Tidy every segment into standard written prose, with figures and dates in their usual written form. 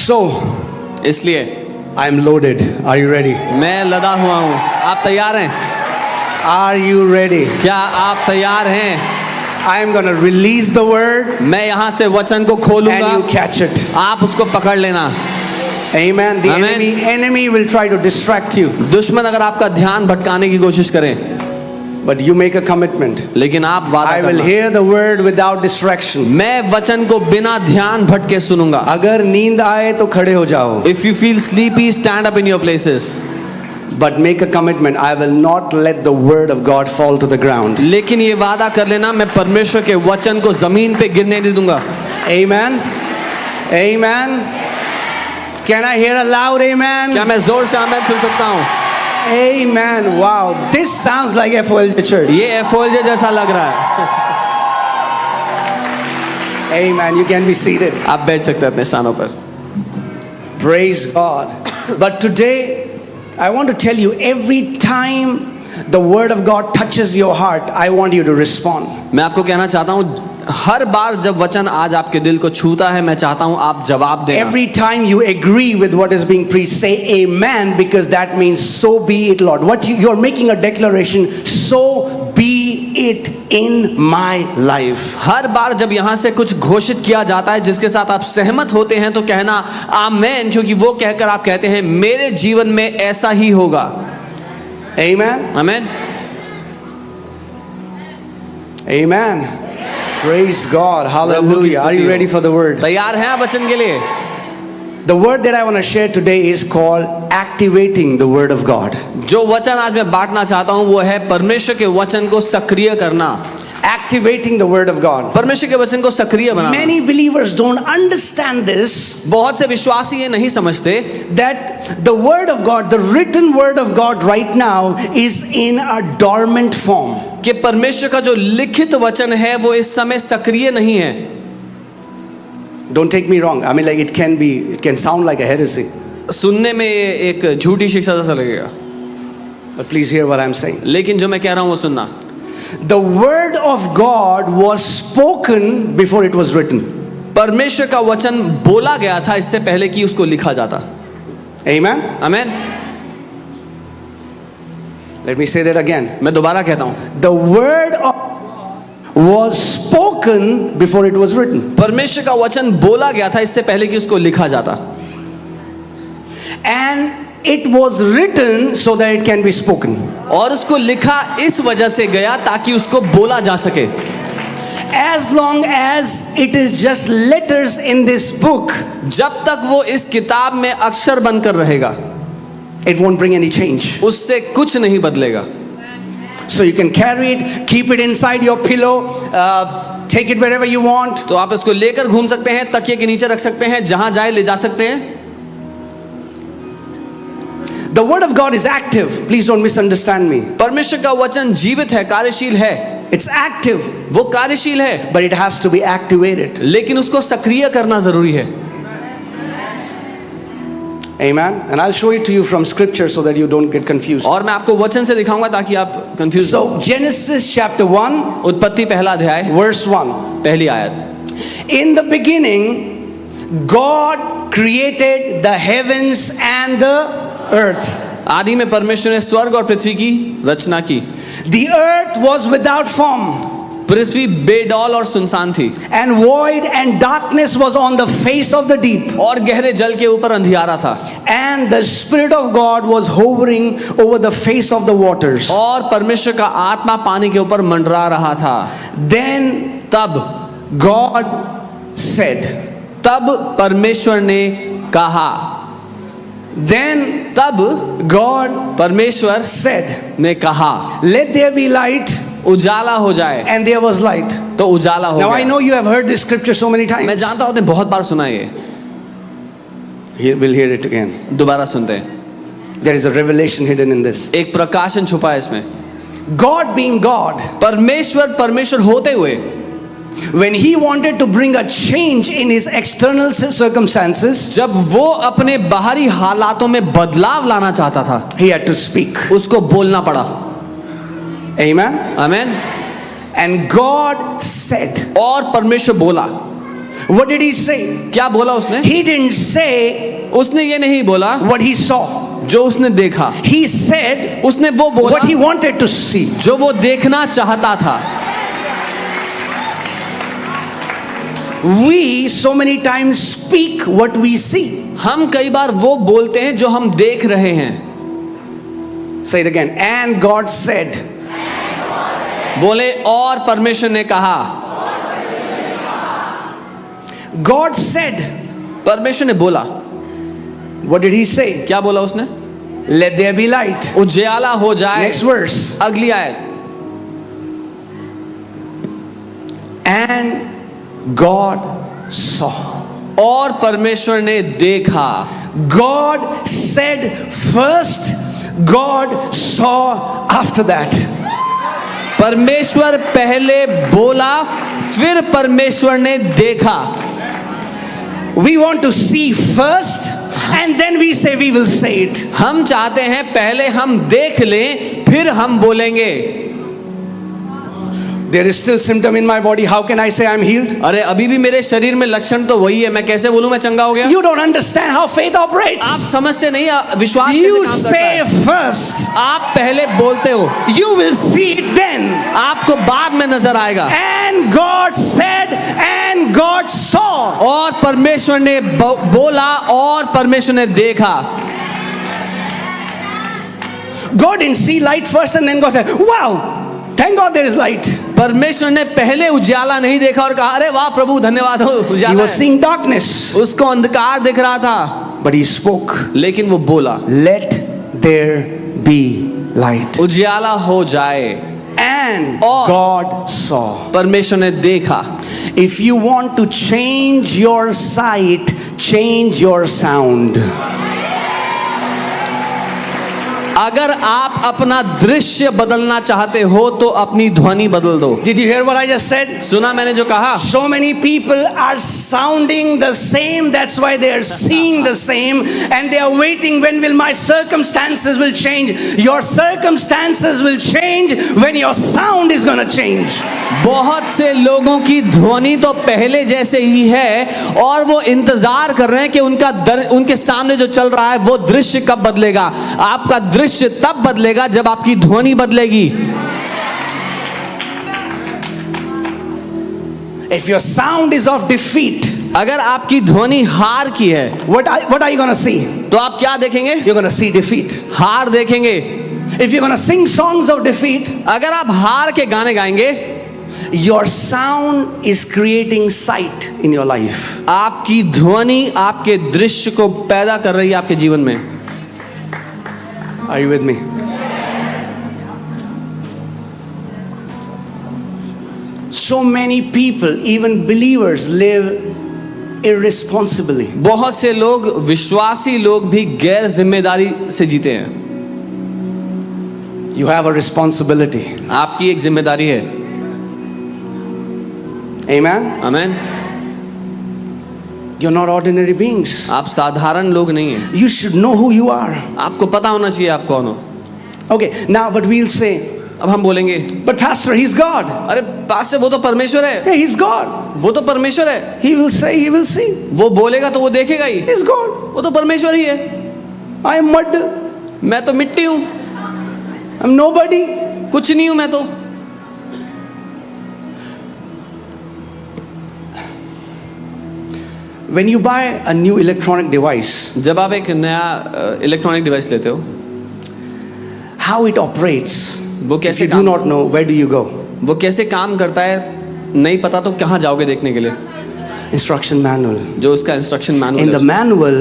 So, इसलिए I am loaded. Are you ready? मैं लदा हुआ हूँ। आप तैयार हैं? Are you ready? क्या आप तैयार हैं? I am going to release the word मैं यहाँ से वचन को खोलूंगा, and you catch it. आप उसको पकड़ लेना। Amen. The Amen. enemy will try to distract you, दुश्मन अगर आपका ध्यान भटकाने की कोशिश करे, but you make a commitment. लेकिन आप वादा I will करना, hear the word without distraction. मैं वचन को बिना ध्यान भटके सुनूंगा। अगर नींद आए तो खड़े हो जाओ. If you feel sleepy, stand up in your places. But make a commitment. I will not let the word of God fall to the ground. लेकिन ये वादा कर लेना, मैं परमेश्वर के वचन को जमीन पे गिरने नहीं दूंगा। Amen. Amen. Can I hear a loud amen? क्या मैं जोर से आमेन सुन सकता हूँ? Amen. Wow. This sounds like FOL church. ये एफओएलजे जैसा लग रहा है। Amen. You can be seated. आप बैठ सकते हैं अपने स्थानों पर। Praise God. But today, I want to tell you, every time the word of God touches your heart, I want you to respond. मैं आपको कहना चाहता हूँ, हर बार जब वचन आज आपके दिल को छूता है, मैं चाहता हूँ आप जवाब देना। Every time you agree with what is being preached, say amen, because that means so be it, Lord. You're making a declaration, so be it in my life. हर बार जब यहाँ से कुछ घोषित किया जाता है जिसके साथ आप सहमत होते हैं, तो कहना आमेन, क्योंकि वो कहकर आप कहते हैं मेरे जीवन में ऐसा ही होगा। Amen. Amen. Amen. Praise God. Hallelujah. Are you ready for the word? तैयार हैं आप वचन के लिए? The word that I want to share today is called activating the word of God. जो वचन आज मैं बांटना चाहता हूँ वो है परमेश्वर के वचन को सक्रिय करना। Activating the word of God. परमेश्वर के वचन को सक्रिय बनाना। Many believers don't understand this, बहुत से विश्वासी ये नहीं समझते that the word of God, the written word of God right now is in a dormant form. कि परमेश्वर का जो लिखित वचन है वो इस समय सक्रिय नहीं है। Don't take me wrong. I mean, like it can sound like a heresy. सुनने में एक झूठी शिक्षा जैसा लगेगा, But please hear what I'm saying. लेकिन जो मैं कह रहा हूँ वो सुनना। The word of God was spoken before it was written. परमेश्वर का वचन बोला गया था इससे पहले कि उसको लिखा जाता। Amen. Amen. Let me say that again. मैं दोबारा कहता हूँ, The word of was spoken before it was written. परमेश्वर का वचन बोला गया था इससे पहले कि उसको लिखा जाता। And it was written so that it can be spoken. और उसको लिखा इस वजह से गया ताकि उसको बोला जा सके। As long as it is just letters in this book, जब तक वो इस किताब में अक्षर बनकर रहेगा, it won't bring any change. उससे कुछ नहीं बदलेगा। So you can carry it, keep it inside your pillow, take it wherever you want. तो आप इसको लेकर घूम सकते हैं, तकिए के नीचे रख सकते हैं, जहां जाए ले जा सकते हैं। The word of God is active. Please don't misunderstand me. परमेश्वर का वचन जीवित है, कार्यशील है। It's active, वो कार्यशील है, but it has to be activated. लेकिन उसको सक्रिय करना जरूरी है। Amen. And I'll show it to you from scripture so that you don't get confused. और मैं आपको वचन से दिखाऊंगा ताकि आप कंफ्यूज। So Genesis chapter 1, उत्पत्ति पहला अध्याय verse 1. पहली आयत। In the beginning, God created the heavens and the earth. आदि में परमेश्वर ने स्वर्ग और पृथ्वी की रचना की। The earth was without form, पृथ्वी बेडौल और सुनसान थी, and void and darkness was on the face of the deep. और गहरे जल के ऊपर अंधियारा था, And the Spirit of God was hovering over the face of the waters. और परमेश्वर का आत्मा पानी के ऊपर मंडरा रहा था। Then तब God said, तब परमेश्वर ने कहा। then तब God परमेश्वर said, ने कहा, let there be light, उजाला हो जाए, and there was light. तो उजाला हो Now I गया। know you have heard this scripture so many मैं times. जानता हूँ आपने बहुत बार सुना है ये। We'll hear it again. दोबारा सुनते हैं। There is a revelation hidden in this. एक प्रकाशन छुपा है इसमें। God being God, परमेश्वर होते हुए when he wanted to bring a change in his external circumstances, जब वो अपने बाहरी हालातों में बदलाव लाना चाहता था, he had to speak. उसको बोलना पड़ा। Amen. Amen. And God said, और परमेश्वर बोला, What did he say? क्या बोला उसने? He didn't say उसने ये नहीं बोला what he saw. जो उसने देखा, He said उसने वो बोला what he wanted to see. जो वो देखना चाहता था। We so many times speak what we see. हम कई बार वो बोलते हैं जो हम देख रहे हैं। Say it again. And God said. बोले और परमेश्वर ने कहा। God said. परमेश्वर ने बोला। What did he say? क्या बोला उसने? Let there be light. उजियाला हो जाए। Next verse. अगली आयत। And God saw. और परमेश्वर ने देखा। God said first, God saw after that. परमेश्वर पहले बोला, फिर परमेश्वर ने देखा। We want to see first and then we say we will say it. हम चाहते हैं पहले हम देख लें, फिर हम बोलेंगे। There is still symptom in my body. How can I say I'm healed? अरे अभी भी मेरे शरीर में लक्षण तो वही है, मैं कैसे बोलूं मैं चंगा हो गया? You don't understand how faith operates. आप समझते नहीं, विश्वास कैसे You काम करता say है? first. आप पहले बोलते हो, You will see it then. आपको बाद में नजर आएगा। And God said and God saw. और परमेश्वर ने बोला और परमेश्वर ने देखा। God didn't see light first and then God said, wow, thank God there is light. परमेश्वर ने पहले उजाला नहीं देखा और कहा अरे वाह प्रभु धन्यवाद हो He उजाला was है। seeing darkness. उसको अंधकार दिख रहा था, But he spoke. लेकिन वो बोला Let there be light. उजाला हो जाए। And और God saw. परमेश्वर ने देखा। If you want to change your sight, change your sound. अगर आप अपना दृश्य बदलना चाहते हो तो अपनी ध्वनि बदल दो। Did you hear what I just said? सुना मैंने जो कहा? So many people are sounding the same. That's why they are seeing the same, and they are waiting. When will my circumstances will change? Your circumstances will change when your sound is going to change. बहुत से लोगों की ध्वनि तो पहले जैसे ही है और वो इंतजार कर रहे हैं कि उनके सामने जो चल रहा है वो दृश्य कब बदलेगा। आपका दृश्य तब बदलेगा जब आपकी ध्वनि बदलेगी। If your sound is of defeat, अगर आपकी ध्वनि हार की है, what are you going to see? तो आप क्या देखेंगे? You're going to see defeat. हार देखेंगे। If you're going to sing songs of defeat, अगर आप हार के गाने गाएंगे, your sound is creating sight in your life. आपकी ध्वनि आपके दृश्य को पैदा कर रही है आपके जीवन में। Are you with me? So many people, even believers, live irresponsibly. बहुत से लोग, विश्वासी लोग भी गैर जिम्मेदारी से जीते हैं। You have a responsibility. आपकी एक जिम्मेदारी है। Amen? आमीन। You're not ordinary beings. आप साधारण लोग नहीं हैं। You should know who you are. आपको पता होना चाहिए आप कौन हो। Okay, now, but we'll say, अब हम बोलेंगे but Pastor, He's God. अरे पास से वो तो परमेश्वर है, Hey, He's God. वो तो परमेश्वर है। He will say, He will see. वो बोलेगा तो वो देखेगा ही, He's God. वो तो परमेश्वर ही है। I am mud. मैं तो मिट्टी हूँ, I'm nobody. कुछ नहीं हूँ मैं तो। When you buy a new electronic device, जब आप एक नया इलेक्ट्रॉनिक डिवाइस लेते हो, how it operates, वो if कैसे you do not know, where do you go? वो कैसे काम करता है नहीं पता तो कहाँ जाओगे देखने के लिए? Instruction manual. जो उसका instruction In the manual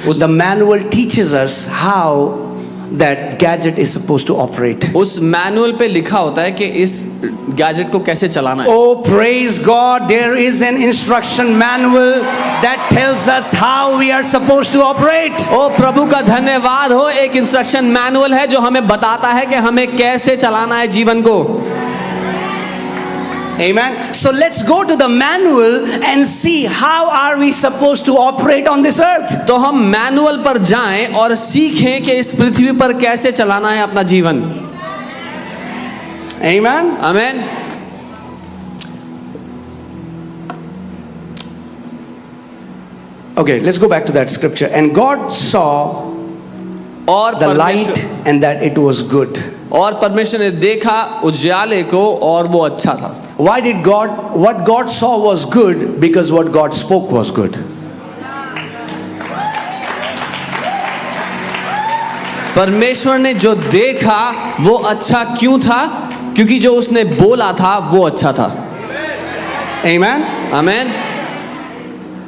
manual, the manual teaches us how that gadget is supposed to operate. उस मैनुअल पे लिखा होता है कि इस गैजेट को कैसे चलाना है। Oh, praise God, there is an instruction manual that tells us how we are supposed to operate. ओ प्रभु का धन्यवाद हो, एक इंस्ट्रक्शन मैनुअल है जो हमें बताता है कि हमें कैसे चलाना है जीवन को। Amen. So let's go to the manual and see how are we supposed to operate on this earth. तो हम मैनुअल पर जाएं और सीखें कि इस पृथ्वी पर कैसे चलाना है अपना जीवन। Amen. आमीन। Okay, let's go back to that scripture. And God saw और the light परमेश्वर and that it was good. और परमेश्वर ने देखा उज्याले को और वो अच्छा था. Why did what God saw was good? Because what God spoke was good. परमेश्वर ने जो देखा वो अच्छा क्यों था? क्योंकि जो उसने बोला था वो अच्छा था. Amen? Amen.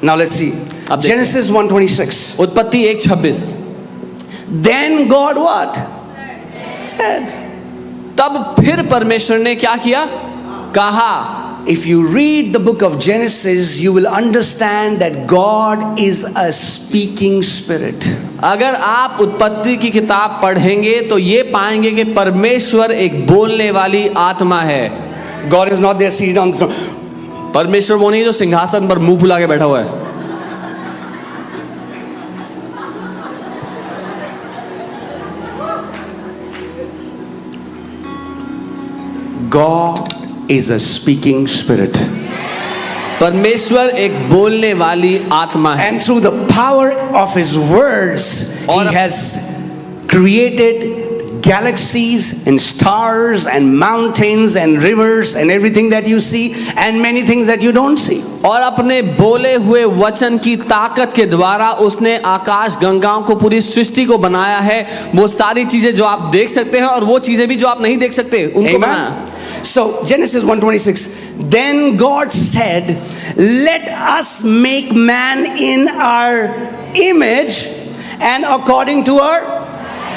Now let's see. अब देखते Genesis 1:26. उत्पत्ति 1:26. Then God what? Said. तब फिर परमेश्वर ने क्या किया? कहा. If you read the book of Genesis, you will understand that God is a speaking spirit. अगर आप उत्पत्ति की किताब पढ़ेंगे तो ये पाएंगे कि परमेश्वर एक बोलने वाली आत्मा है. God is not there seated on the throne. परमेश्वर वो नहीं जो सिंहासन पर मुंह फुला के बैठा हुआ है. God is a speaking spirit. परमेश्वर एक बोलने वाली आत्मा है. And through the power of his words, he और has created galaxies and stars and mountains and rivers and everything that you see and many things that you don't see. और अपने बोले हुए वचन की ताकत के द्वारा उसने आकाश गंगाओं को पूरी सृष्टि को बनाया है. वो सारी चीजें जो आप देख सकते हैं और वो चीजें भी जो आप नहीं देख सकते उनको बनाया. Amen. So Genesis 1:26. Then God said, "Let us make man in our image and according to our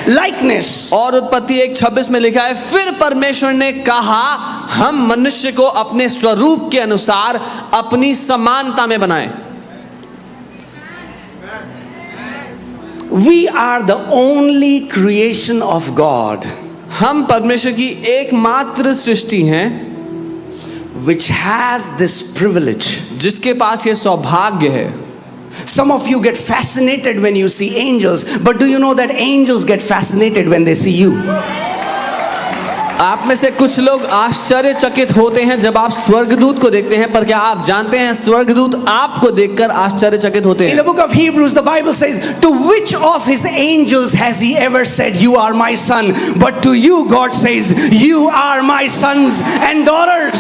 likeness." और उत्पत्ति 1:26 में लिखा है, फिर परमेश्वर ने कहा हम मनुष्य को अपने स्वरूप के अनुसार अपनी समानता में बनाएं. We are the only creation of God हम परमेश्वर की एकमात्र सृष्टि हैं which has this privilege. जिसके पास ये सौभाग्य है. Some of you get fascinated when you see angels, but do you know that angels get fascinated when they see you? आप में से कुछ लोग आश्चर्यचकित होते हैं जब आप स्वर्गदूत को देखते हैं, पर क्या आप जानते हैं स्वर्गदूत आपको देखकर आश्चर्यचकित होते In the हैं. book of Hebrews, the Bible says, "To which of his angels has he ever said, 'You are my son'? But to you, God says, 'You are my sons and daughters.'"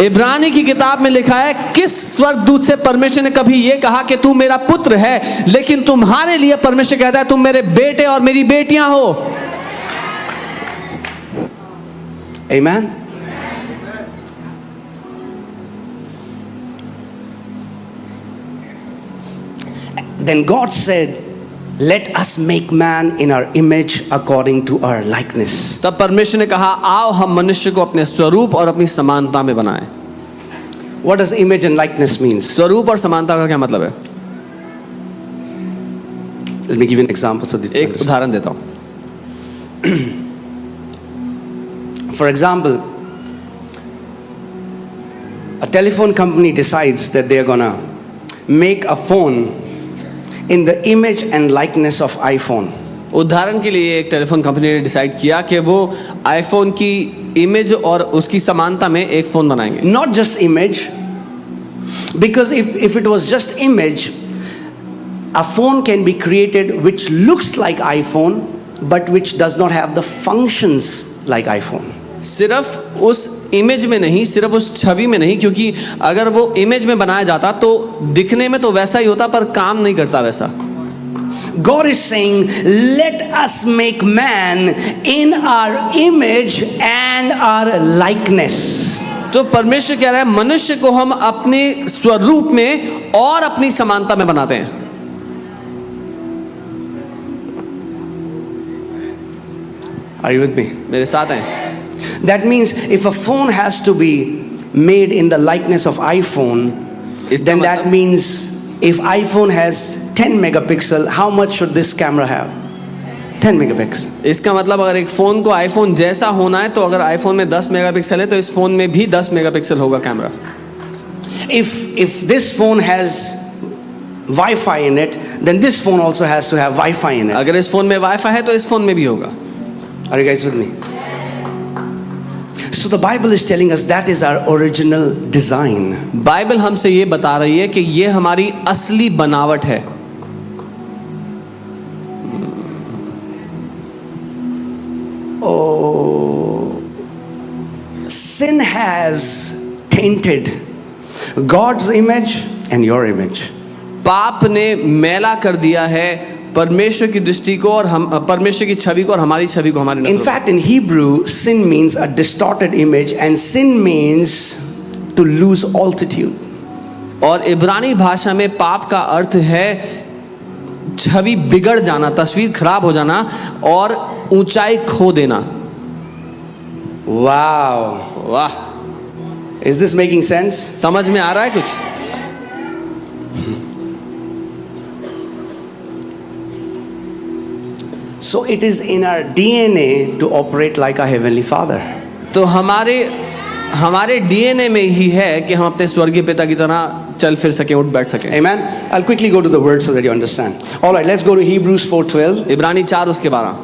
इब्रानी की किताब में लिखा है, किस स्वर्गदूत से परमेश्वर ने कभी ये कहा कि तू मेरा पुत्र है, लेकिन तुम्हारे लिए परमेश्वर कहता है तुम मेरे बेटे और मेरी बेटियां हो. Amen. Then God said, "Let us make man in our image according to our likeness." तब परमेश्वर ने कहा आओ हम मनुष्य को अपने स्वरूप और अपनी समानता में बनाएं. What does image and likeness means? स्वरूप और समानता का क्या मतलब है? Let me give you an example so that you एक understand. उदाहरण देता हूं. For example, a telephone company decides that they are gonna make a phone in the image and likeness of iPhone. उदाहरण के लिए एक टेलीफोन कंपनी ने decide किया कि वो आईफोन की इमेज और उसकी समानता में एक फोन बनाएंगे. Not just image, because if it was just image, a phone can be created which looks like iPhone but which does not have the functions like iPhone. सिर्फ उस इमेज में नहीं, सिर्फ उस छवि में नहीं, क्योंकि अगर वो इमेज में बनाया जाता तो दिखने में तो वैसा ही होता पर काम नहीं करता वैसा. God is saying, "Let us make man in our image and our likeness." तो परमेश्वर कह रहा है मनुष्य को हम अपने स्वरूप में और अपनी समानता में बनाते हैं. Are you with me? मेरे साथ हैं. That means if a phone has to be made in the likeness of iPhone, इसका then that मतलब- means if iPhone has 10 megapixel, how much should this camera have? 10 megapixel. इसका मतलब अगर एक phone को आईफोन जैसा होना है तो अगर आईफोन में 10 मेगापिक्सल है तो इस फोन में भी 10 मेगापिक्सल होगा camera. If this phone has Wi-Fi in it, then this phone also has to have Wi-Fi in it. अगर इस फोन में वाईफाई है तो इस फोन में भी होगा. Are you guys with me? So the Bible is telling us that is our original design. Bible हमसे ये बता रही है कि ये हमारी असली बनावट है. Oh, sin has tainted God's image and your image. पाप ने मैला कर दिया है परमेश्वर की दृष्टि को और हम परमेश्वर की छवि को और हमारी छवि को हमारी In नजरों fact, in Hebrew, sin means a distorted image, and sin means to lose altitude. में. और इब्रानी भाषा में पाप का अर्थ है छवि बिगड़ जाना, तस्वीर खराब हो जाना और ऊंचाई खो देना. Wow. वाह, Is this making sense? समझ में आ रहा है कुछ? So it is in our DNA to operate like our Heavenly Father. तो हमारे डीएनए में ही है कि हम अपने स्वर्गीय पिता की तरह चल फिर सकें, उठ बैठ सकें. Amen. I'll quickly go to the word so that you understand. All right, let's go to Hebrews 4:12. इब्रानी 4 उसके 12.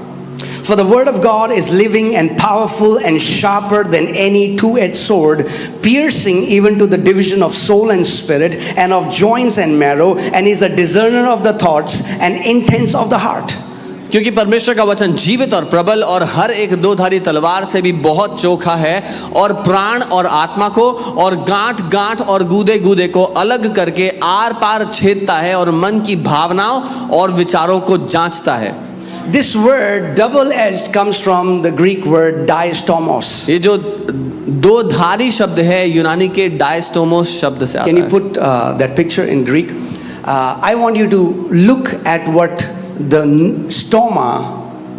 For the word of God is living and powerful and sharper than any two-edged sword, piercing even to the division of soul and spirit and of joints and marrow, and is a discerner of the thoughts and intents of the heart. क्योंकि परमेश्वर का वचन जीवित और प्रबल और हर एक दो-धारी तलवार से भी बहुत चोखा है और प्राण और आत्मा को और गांठ और गूदे को अलग करके आर पार छेदता है और मन की भावनाओं और विचारों को जांचता है. This word double-edged comes from the Greek word diastomos. ये जो दो धारी शब्द है यूनानी के डायस्टोमोस शब्द से आता Can you है. put that picture in Greek? I want you to look at what the stoma,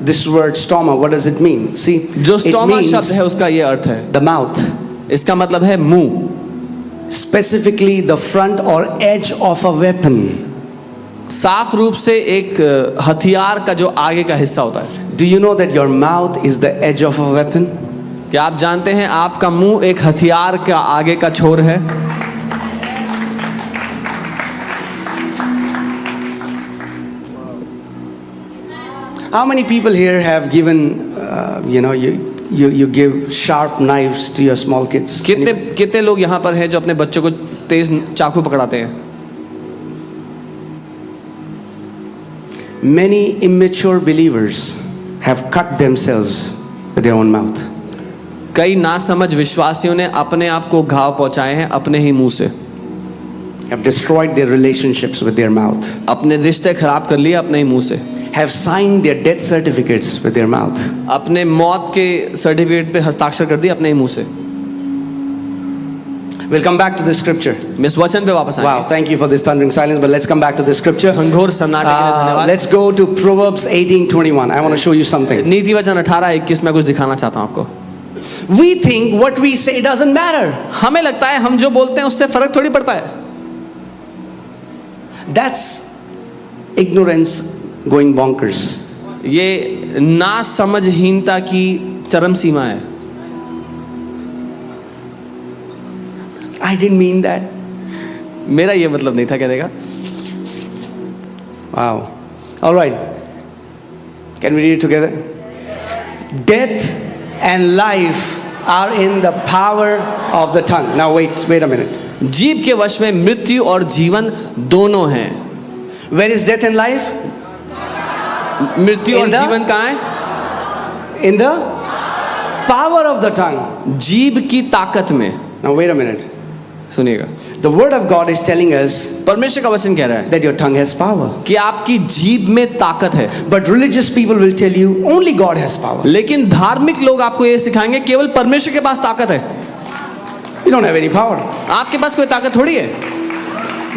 this word stoma, what does it mean? See, जो it स्टोमा means शब्द है उसका ये अर्थ है, the mouth, इसका मतलब है मुंह, specifically the front or edge of a weapon. साफ रूप से एक हथियार का जो आगे का हिस्सा होता है. Do you know that your mouth is the edge of a weapon? क्या आप जानते हैं आपका मुंह एक हथियार का आगे का छोर है? How many people here have given, you give sharp knives to your small kids? कितने लोग यहाँ पर हैं जो अपने बच्चों को तेज चाकू पकड़ाते हैं? Many immature believers have cut themselves with their own mouth. कई नासमझ विश्वासियों ने अपने आप को घाव पहुंचाए हैं अपने ही मुंह से. Have destroyed their relationships with their mouth. अपने रिश्ते खराब कर लिए अपने ही मुंह से. Have signed their death certificates with their mouth. अपने मौत के सर्टिफिकेट पे हस्ताक्षर कर दिए अपने ही मुंह से. We'll come back to the scripture. मैं इस वचन पे वापस आएंगे. Wow, thank you for this thundering silence, but let's come back to the scripture. घनघोर सन्नाटे के लिए धन्यवाद. Let's go to Proverbs 18:21. I want to show you something. नीति वचन 18:21 में कुछ दिखाना चाहता हूँ आपको. We think what we say doesn't matter. हमें लगता है हम जो बोलते हैं उससे फर्क थोड़ी पड़ता है. That's ignorance going bonkers. ये ना समझहीनता की चरम सीमा है. I didn't mean that. मेरा ये मतलब नहीं था कहने का. Wow. All right. Can we read it together? Death and life are in the power of the tongue. Now wait a minute. जीभ के वश में मृत्यु और जीवन दोनों हैं. Where is death and life? मृत्यु और In the- जीवन कहाँ है? In the power of the tongue. जीभ की ताकत में. Now wait a minute. सुनिएगा, The word of God is telling us परमेश्वर का वचन कह रहा है that your tongue has power. कि आपकी जीभ में ताकत है. But religious people will tell you only God has power. लेकिन धार्मिक लोग आपको ये सिखाएंगे केवल परमेश्वर के पास ताकत है. You don't have any power. आपके पास कोई ताकत थोड़ी है.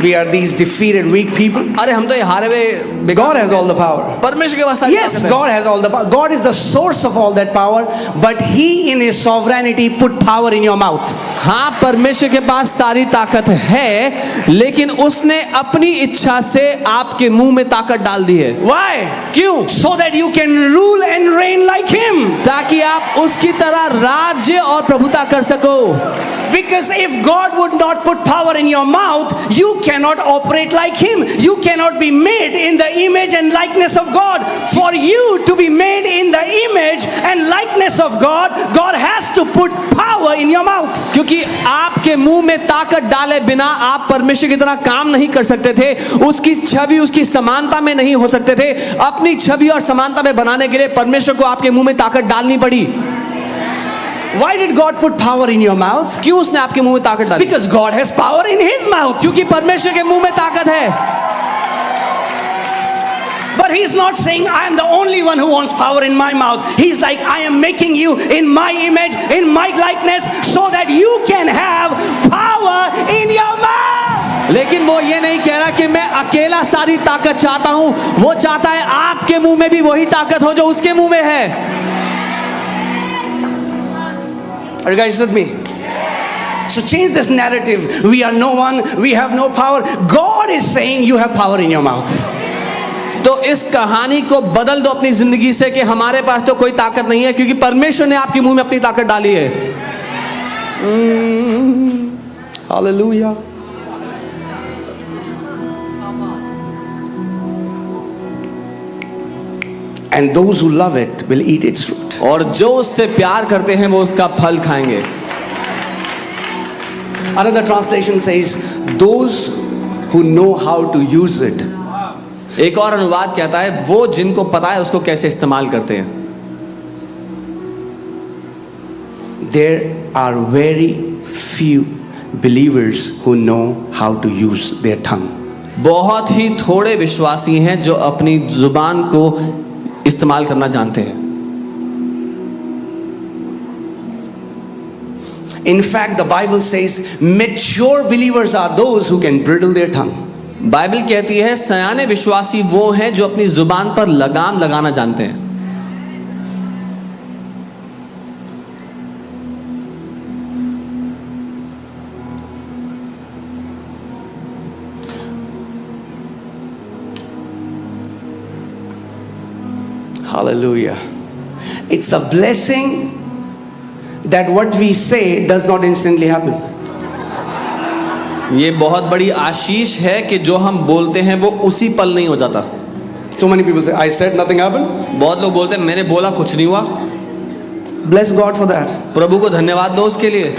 We are these defeated, weak people. अरे हम तो ये हारे हुए God बेकार. has all the power. परमेश्वर के पास सारी Yes, ताकत है. God has all the power. God is the source of all that power, but He in His sovereignty put power in your mouth. हाँ, परमेश्वर के पास सारी ताकत है, लेकिन उसने अपनी इच्छा से आपके मुंह में ताकत डाल दी है. Why? क्यों? So that you can rule and reign like Him. ताकि आप उसकी तरह राज्य और प्रभुता कर सको. Because if God would not put power in your mouth, you cannot operate like Him. You cannot be made in the image and likeness of God. For you to be made in the image and likeness of God, God has to put power power in your mouth. क्योंकि आपके मुंह में ताकत डाले बिना आप परमेश्वर की तरह काम नहीं कर सकते थे, उसकी छवि उसकी समानता में नहीं हो सकते थे। अपनी छवि और समानता में बनाने के लिए परमेश्वर को आपके मुंह में ताकत डालनी पड़ी। Why did God put power in your mouth? क्यों उसने आपके मुंह में ताकत डाली? Because God has power in his mouth. क्योंकि परमेश्वर के मुंह में ताकत है। But he's not saying I am the only one who wants power in my mouth. He's like, I am making you in my image, in my likeness, so that you can have power in your mouth. लेकिन वो ये नहीं कह रहा कि मैं अकेला सारी ताकत चाहता हूं, वो चाहता है आपके मुंह में भी वही ताकत हो जो उसके मुंह में है। Are you guys with me? So change this narrative. We are no one, we have no power. God is saying you have power in your mouth. तो इस कहानी को बदल दो अपनी जिंदगी से कि हमारे पास तो कोई ताकत नहीं है, क्योंकि परमेश्वर ने आपके मुंह में अपनी ताकत डाली है। Hallelujah. And those who love it will eat its fruit. और जो उससे प्यार करते हैं वो उसका फल खाएंगे। Another translation says, those who know how to use it. एक और अनुवाद कहता है वो जिनको पता है उसको कैसे इस्तेमाल करते हैं। There are very few believers who know how to use their tongue. बहुत ही थोड़े विश्वासी हैं जो अपनी जुबान को इस्तेमाल करना जानते हैं। In fact, the Bible says mature believers are those who can bridle their tongue. Bible कहती है सयाने विश्वासी वो हैं जो अपनी जुबान पर लगाम लगाना जानते हैं। Hallelujah. It's a blessing that what we say does not instantly happen. ये बहुत बड़ी आशीष है कि जो हम बोलते हैं वो उसी पल नहीं हो जाता। So many people say, I said nothing happened. बहुत लोग बोलते हैं मैंने बोला कुछ नहीं हुआ। Bless God for that. प्रभु को धन्यवाद दो उसके लिए।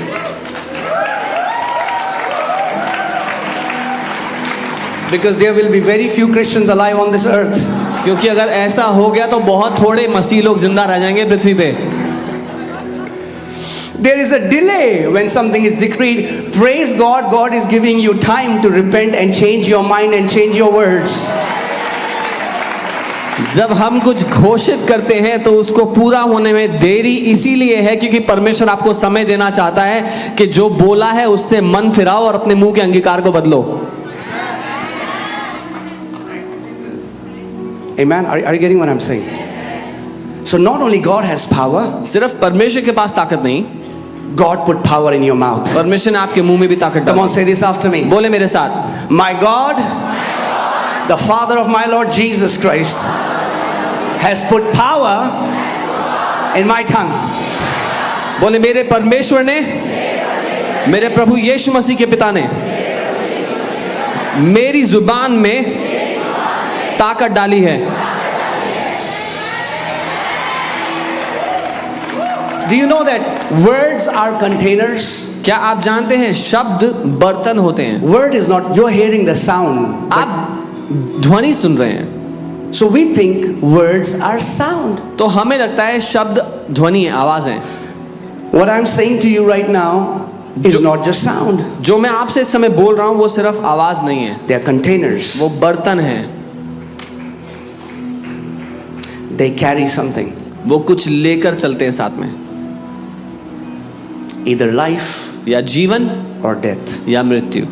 Because there will be very few Christians alive on this earth. क्योंकि अगर ऐसा हो गया तो बहुत थोड़े मसीह लोग जिंदा रह जाएंगे पृथ्वी पे। There is a delay when something is decreed. Praise God, God is giving you time to repent and change your mind and change your words. जब हम कुछ घोषित करते हैं तो उसको पूरा होने में देरी इसीलिए है क्योंकि परमेश्वर आपको समय देना चाहता है कि जो बोला है उससे मन फिराओ और अपने मुंह के अंगीकार को बदलो। Amen. Are you getting what I'm saying? So not only God has power, सिर्फ परमेश्वर के पास ताकत नहीं, God put power in your mouth. परमेश्वर ने आपके मुंह में भी ताकत Come on, डाली। say this after me. बोले मेरे साथ, My God, the Father of my Lord Jesus Christ, has put power in my tongue. बोले मेरे परमेश्वर ने, मेरे प्रभु यीशु मसीह के पिता ने मेरी जुबान में ताकत डाली है। Do you know that words are containers? क्या आप जानते हैं शब्द बर्तन होते हैं? Word is not, you're hearing the sound. आप ध्वनि सुन रहे हैं, So we think words are sound. तो हमें लगता है शब्द ध्वनि है, आवाज है। What I'm saying to you right now is not just sound. जो मैं आपसे इस समय बोल रहा हूं वो सिर्फ आवाज नहीं है, They are containers. वो बर्तन है। They carry something. वो कुछ लेकर चलते हैं साथ में, Either life या जीवन or death. या मृत्यु।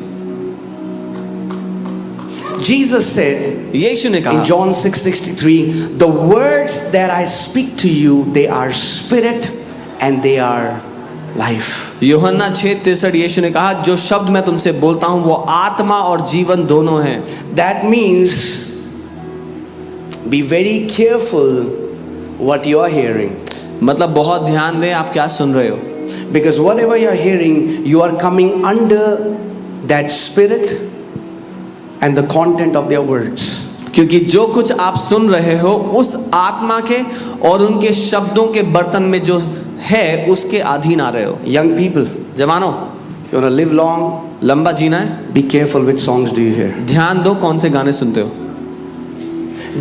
Jesus said यीशु ने in कहा John 6:63, the words that I speak to you, they are spirit and they are life. यूहन्ना 6:63 यीशु ने कहा जो शब्द मैं तुमसे बोलता हूं वो आत्मा और जीवन दोनों हैं। That means be very careful what you are hearing. मतलब बहुत ध्यान दें आप क्या सुन रहे हो, Because whatever you are hearing, you are coming under that spirit and the content of their words. क्योंकि जो कुछ आप सुन रहे हो उस आत्मा के और उनके शब्दों के बर्तन में जो है उसके अधीन आ रहे हो। Young people, जवानों, if you want to live long, लंबा जीना है, be careful which songs do you hear. ध्यान दो कौन से गाने सुनते हो।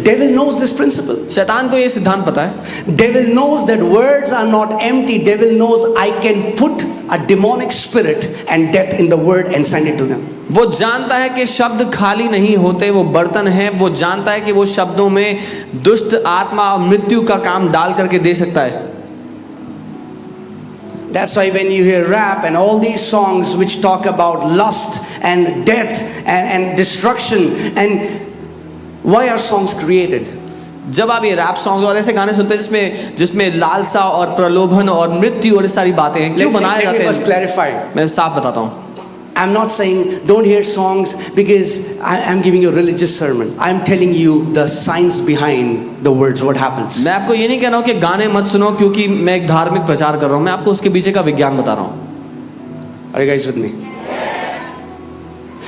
Devil knows this principle. शैतान को ये सिद्धांत पता है। Devil knows that words are not empty. Devil knows I can put a demonic spirit and death in the word and send it to them. वो जानता है कि शब्द खाली नहीं होते, वो बर्तन है। वो जानता है कि वो शब्दों में दुष्ट आत्मा और मृत्यु का काम डाल करके दे सकता है। That's why when you hear rap and all these songs which talk about lust and death and destruction, and why are songs created? जब आप ये रैप सॉन्ग और ऐसे गाने सुनते हैं जिसमें लालसा और प्रलोभन और मृत्यु और ये सारी बातें हैं, क्यों बनाए Let जाते me first हैं? clarify. मैं साफ बताता हूँ। I'm not saying don't hear songs because I'm giving you a religious sermon. I'm telling you the science behind the words, what happens. मैं आपको ये नहीं कह रहा हूँ कि गाने मत सुनो क्योंकि मैं एक धार्मिक प्रचार कर रहा हूँ। मैं आपको उसके पीछे का विज्ञान बता रहा हूँ। Are you guys with me?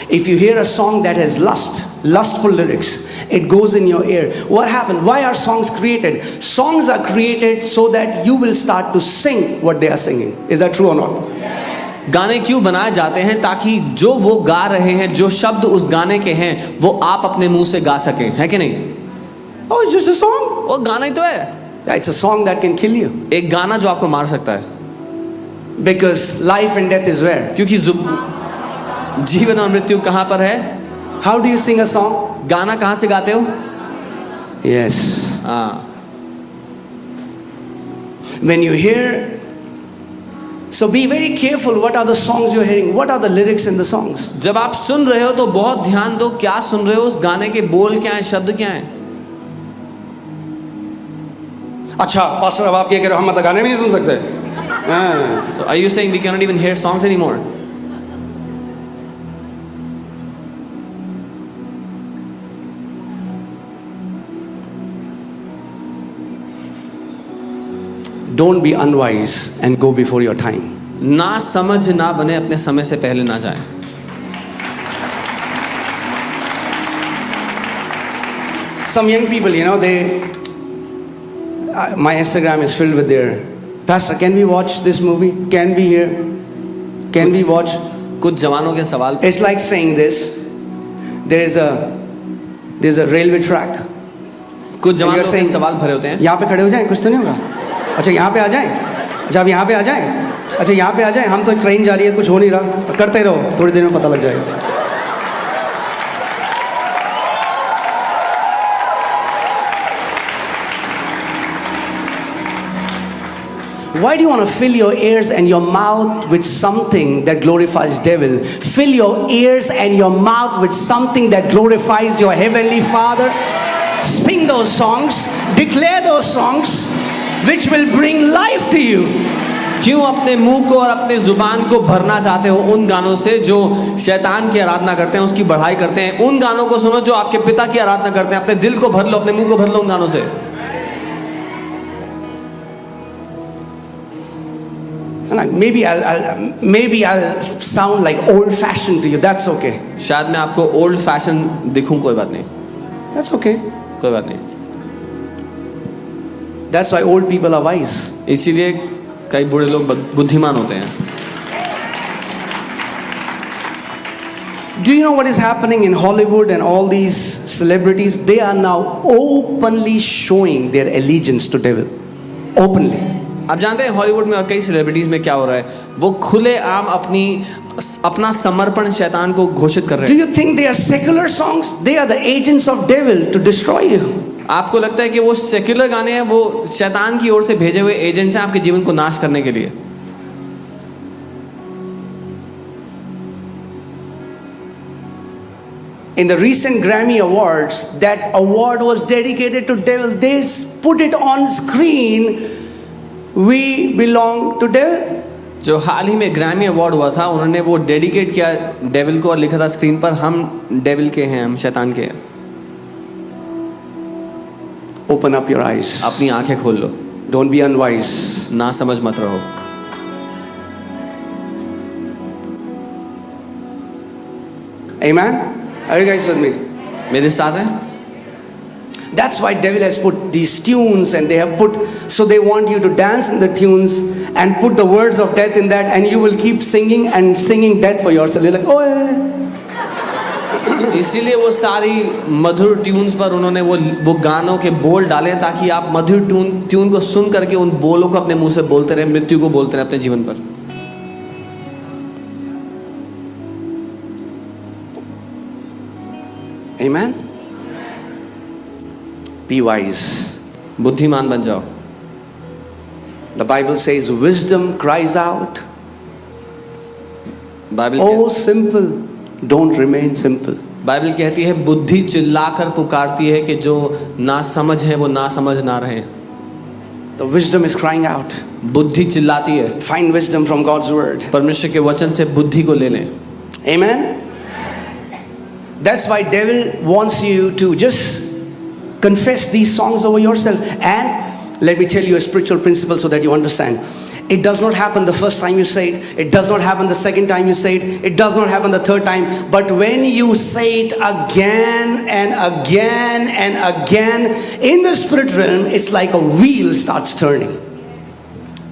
If you hear a song that has lustful lyrics, it goes in your ear. What happened? Why are songs created? Songs are created so that you will start to sing what they are singing. Is that true or not? गाने क्यों बनाए जाते हैं? ताकि जो वो गा रहे हैं, जो शब्द उस गाने के हैं, वो आप अपने मुंह से गा सकें, है कि नहीं? Oh, it's just a song. वो गाना ही तो है। Yeah, it's a song that can kill you. एक गाना जो आपको मार सकता है। Because life and death is where? क्योंकि जीवन और मृत्यु कहाँ पर है? How do you sing a song? गाना कहाँ से गाते हो? Yes. हाँ। When you hear, so be very careful what are the songs you're hearing, what are the lyrics in the songs. जब आप सुन रहे हो तो बहुत ध्यान दो क्या सुन रहे हो, उस गाने के बोल क्या हैं, शब्द क्या हैं। अच्छा पास्टर अब आप ये कह रहे हो हम मतलब गाने भी नहीं सुन सकते? हाँ। So are you saying we cannot even hear songs anymore? Don't be unwise and go before your time. ना समझ ना बने, अपने समय से पहले ना जाएं। Some young people, you know, my Instagram is filled with their, Pastor, can we watch this movie? Can we hear? Can we watch? कुछ जवानों के सवाल, It's like saying this. there's a railway track. कुछ And you're जवानों के saying, सवाल भरे होते हैं। यहाँ पे खड़े हो जाएं, कुछ तो नहीं होगा। अच्छा यहाँ पे आ जाएं, अच्छा अब यहाँ पे आ जाएं, अच्छा यहाँ पे आ जाएं, हम तो ट्रेन जा रही है, कुछ हो नहीं रहा, करते रहो, थोड़ी देर में पता लग जाएगा। Why do you want to fill your ears and your mouth with something that glorifies devil? Fill your ears and your mouth with something that glorifies your heavenly Father. Sing those songs, declare those songs, which will bring life to you. क्यों अपने मुंह को और अपने जुबान को भरना चाहते हो उन गानों से जो शैतान की आराधना करते हैं, उसकी बढ़ाई करते हैं? उन गानों को सुनो जो आपके पिता की आराधना करते हैं। अपने दिल को भर लो, अपने मुंह को भर लो उन गानों से। Maybe I'll sound like old-fashioned to you. That's okay. शायद मैं आपको ओल्ड फैशन दिखूं, कोई बात नहीं, That's okay. कोई बात नहीं। That's why old people are wise. इसीलिए कई बूढ़े लोग बुद्धिमान होते हैं। Do you know what is happening in Hollywood and all these celebrities? They are now openly showing their allegiance to devil. Openly. आप जानते हैं हॉलीवुड में और कई सेलिब्रिटीज में क्या हो रहा है? वो खुलेआम अपना समर्पण शैतान को घोषित कर रहे Do हैं। you think they are secular songs? They are the agents of devil to destroy you. आपको लगता है कि वो सेक्युलर गाने हैं, वो शैतान की ओर से भेजे हुए एजेंट्स हैं आपके जीवन को नाश करने के लिए? In the recent Grammy Awards, that award was dedicated to devil. They put it on screen. We belong to devil. जो हाल ही में ग्रैमी अवार्ड हुआ था, उन्होंने वो डेडिकेट किया डेविल को और लिखा था स्क्रीन पर, हम डेविल के हैं, हम शैतान के हैं। Open up your eyes. अपनी आंखें खोल लो, Don't be unwise. ना समझ मत रहो। Amen? Are you guys with me? मेरे साथ हैं? That's why devil has put these tunes, and they have put, so they want you to dance in the tunes and put the words of death in that, and you will keep singing and singing death for yourself. You're like, oh yeah. इसीलिए वो सारी मधुर tunes पर उन्होंने वो गानों के बोल डाले ताकि आप मधुर ट्यून को सुन करके उन बोलों को अपने मुंह से बोलते रहे, मृत्यु को बोलते रहे अपने जीवन पर। Amen. Be wise. बुद्धिमान बन जाओ। The Bible says wisdom cries out. Oh, simple, don't remain simple. Bible कहती है बुद्धि चिल्लाकर पुकारती है कि जो ना समझ है वो ना समझ ना रहे। The wisdom is crying out. बुद्धि चिल्लाती है। Find wisdom from God's word. परमेश्वर के वचन से बुद्धि को ले लें। Amen. That's why devil wants you to just confess these songs over yourself. And let me tell you a spiritual principle so that you understand. It does not happen the first time you say it. It does not happen the second time you say it. It does not happen the third time. But when you say it again and again and again, in the spirit realm, it's like a wheel starts turning.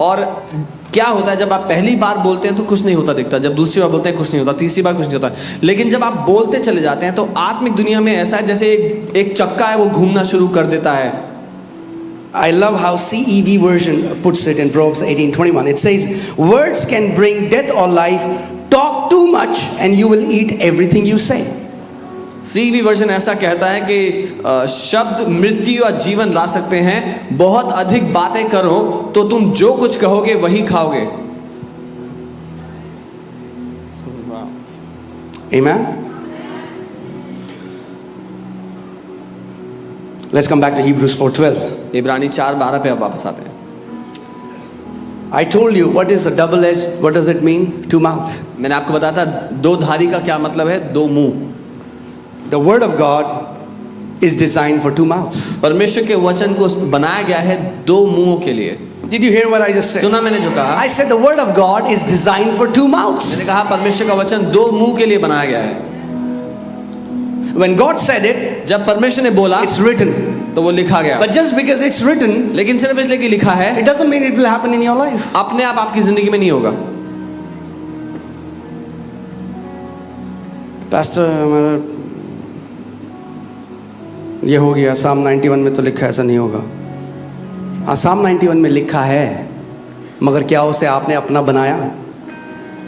और क्या होता है जब आप पहली बार बोलते हैं तो कुछ नहीं होता दिखता, जब दूसरी बार बोलते हैं कुछ नहीं होता, तीसरी बार कुछ नहीं होता, लेकिन जब आप बोलते चले जाते हैं तो आत्मिक दुनिया में ऐसा है जैसे एक चक्का है वो घूमना शुरू कर देता है। I love how CEV version puts it in Proverbs 18:21. It says, words can bring death or life. Talk too much and you will eat everything you say. CEV version ऐसा कहता है कि शब्द मृत्यु या जीवन ला सकते हैं, बहुत अधिक बातें करो तो तुम जो कुछ कहोगे वही खाओगे। Amen. Let's come back to Hebrews 4:12. इब्रानी 4:12 पे अब वापस आते हैं। I told you what is a double edge. What does it mean? Two mouth. मैंने आपको बताया था दो धारी का क्या मतलब है, दो मुंह। The word of God is designed for two mouths. परमेश्वर के वचन को बनाया गया है दो मुंहों के लिए। Did you hear what I just said? सुना मैंने जो कहा? I said the word of God is designed for two mouths. मैंने कहा परमेश्वर का वचन दो मुंह के लिए बनाया गया है। When God said it, जब परमेश्वर ने बोला it's written. तो वो लिखा गया। But just because it's written, लेकिन सिर्फ इसलिए कि लिखा है, it doesn't mean it will happen in your life. अपने आप आपकी जिंदगी में नहीं होगा। Pastor, ये हो गया, Psalm 91 में तो लिखा है ऐसा नहीं होगा। हाँ, Psalm 91 में लिखा है, मगर क्या उसे आपने अपना बनाया?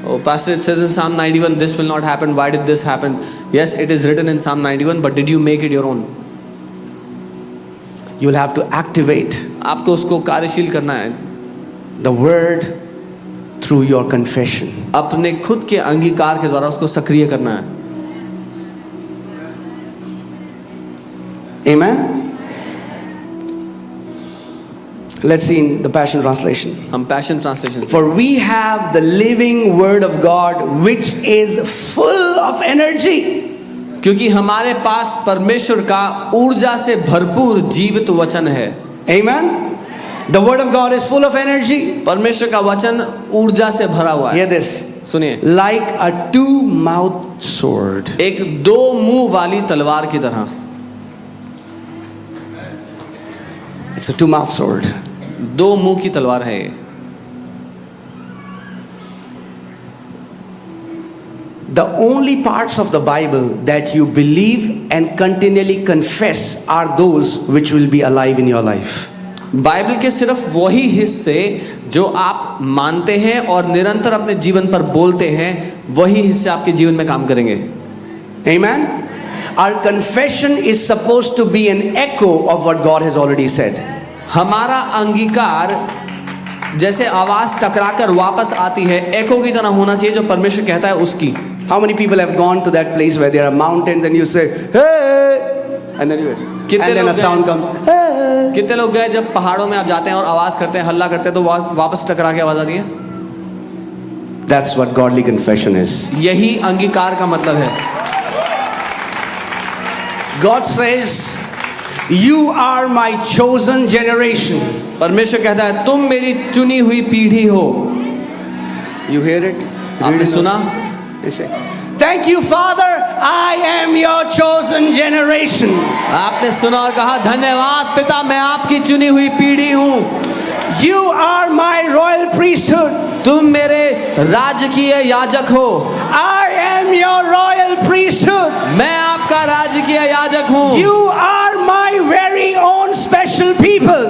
Oh, Pastor, it says in Psalm 91, this will not happen. Why did this happen? Yes, it is written in Psalm 91, but did you make it your own? You will have to activate आपको उसको कार्यशील करना है। the word through your confession. अपने खुद के अंगीकार के द्वारा उसको सक्रिय करना है। Amen. Let's see in the Passion Translation. हम passion translation. For we have the living word of God which is full of energy. क्योंकि हमारे पास परमेश्वर का ऊर्जा से भरपूर जीवित वचन है। Amen. The word of God is full of energy. परमेश्वर का वचन ऊर्जा से भरा हुआ है। Hear this. सुनिए, Like a two-mouthed sword. एक दो मुंह वाली तलवार की तरह। It's a two-mouthed sword. दो मुंह की तलवार है ये। The only parts of the Bible that you believe and continually confess are those which will be alive in your life. Bible के सिर्फ वही हिस्से जो आप मानते हैं और निरंतर अपने जीवन पर बोलते हैं, वही हिस्से आपके जीवन में काम करेंगे। Amen. Our confession is supposed to be an echo of what God has already said. हमारा अंगीकार जैसे आवाज टकराकर वापस आती है, एको की तरह होना चाहिए जो परमेश्वर कहता है उसकी। How many people have gone to that place where there are mountains and you say, hey, and then a sound comes, hey. कितने लोग गए जब पहाड़ों में आप जाते हैं और आवाज करते हैं, हल्ला करते हैं, तो वापस टकरा के आवाज आती है? That's what godly confession is. यही अंगीकार का मतलब है। God says, you are my chosen generation. परमेश्वर कहता है तुम मेरी चुनी हुई पीढ़ी हो। You hear it? आपने सुना? They say, Thank you, Father. I am your chosen generation. आपने सुना और कहा धन्यवाद पिता, मैं आपकी चुनी हुई पीढ़ी हूँ। You are my royal priesthood. तुम मेरे राजकीय याजक हो। I am your royal priesthood. मैं आपका राजकीय याजक हूँ। You are my very own special people.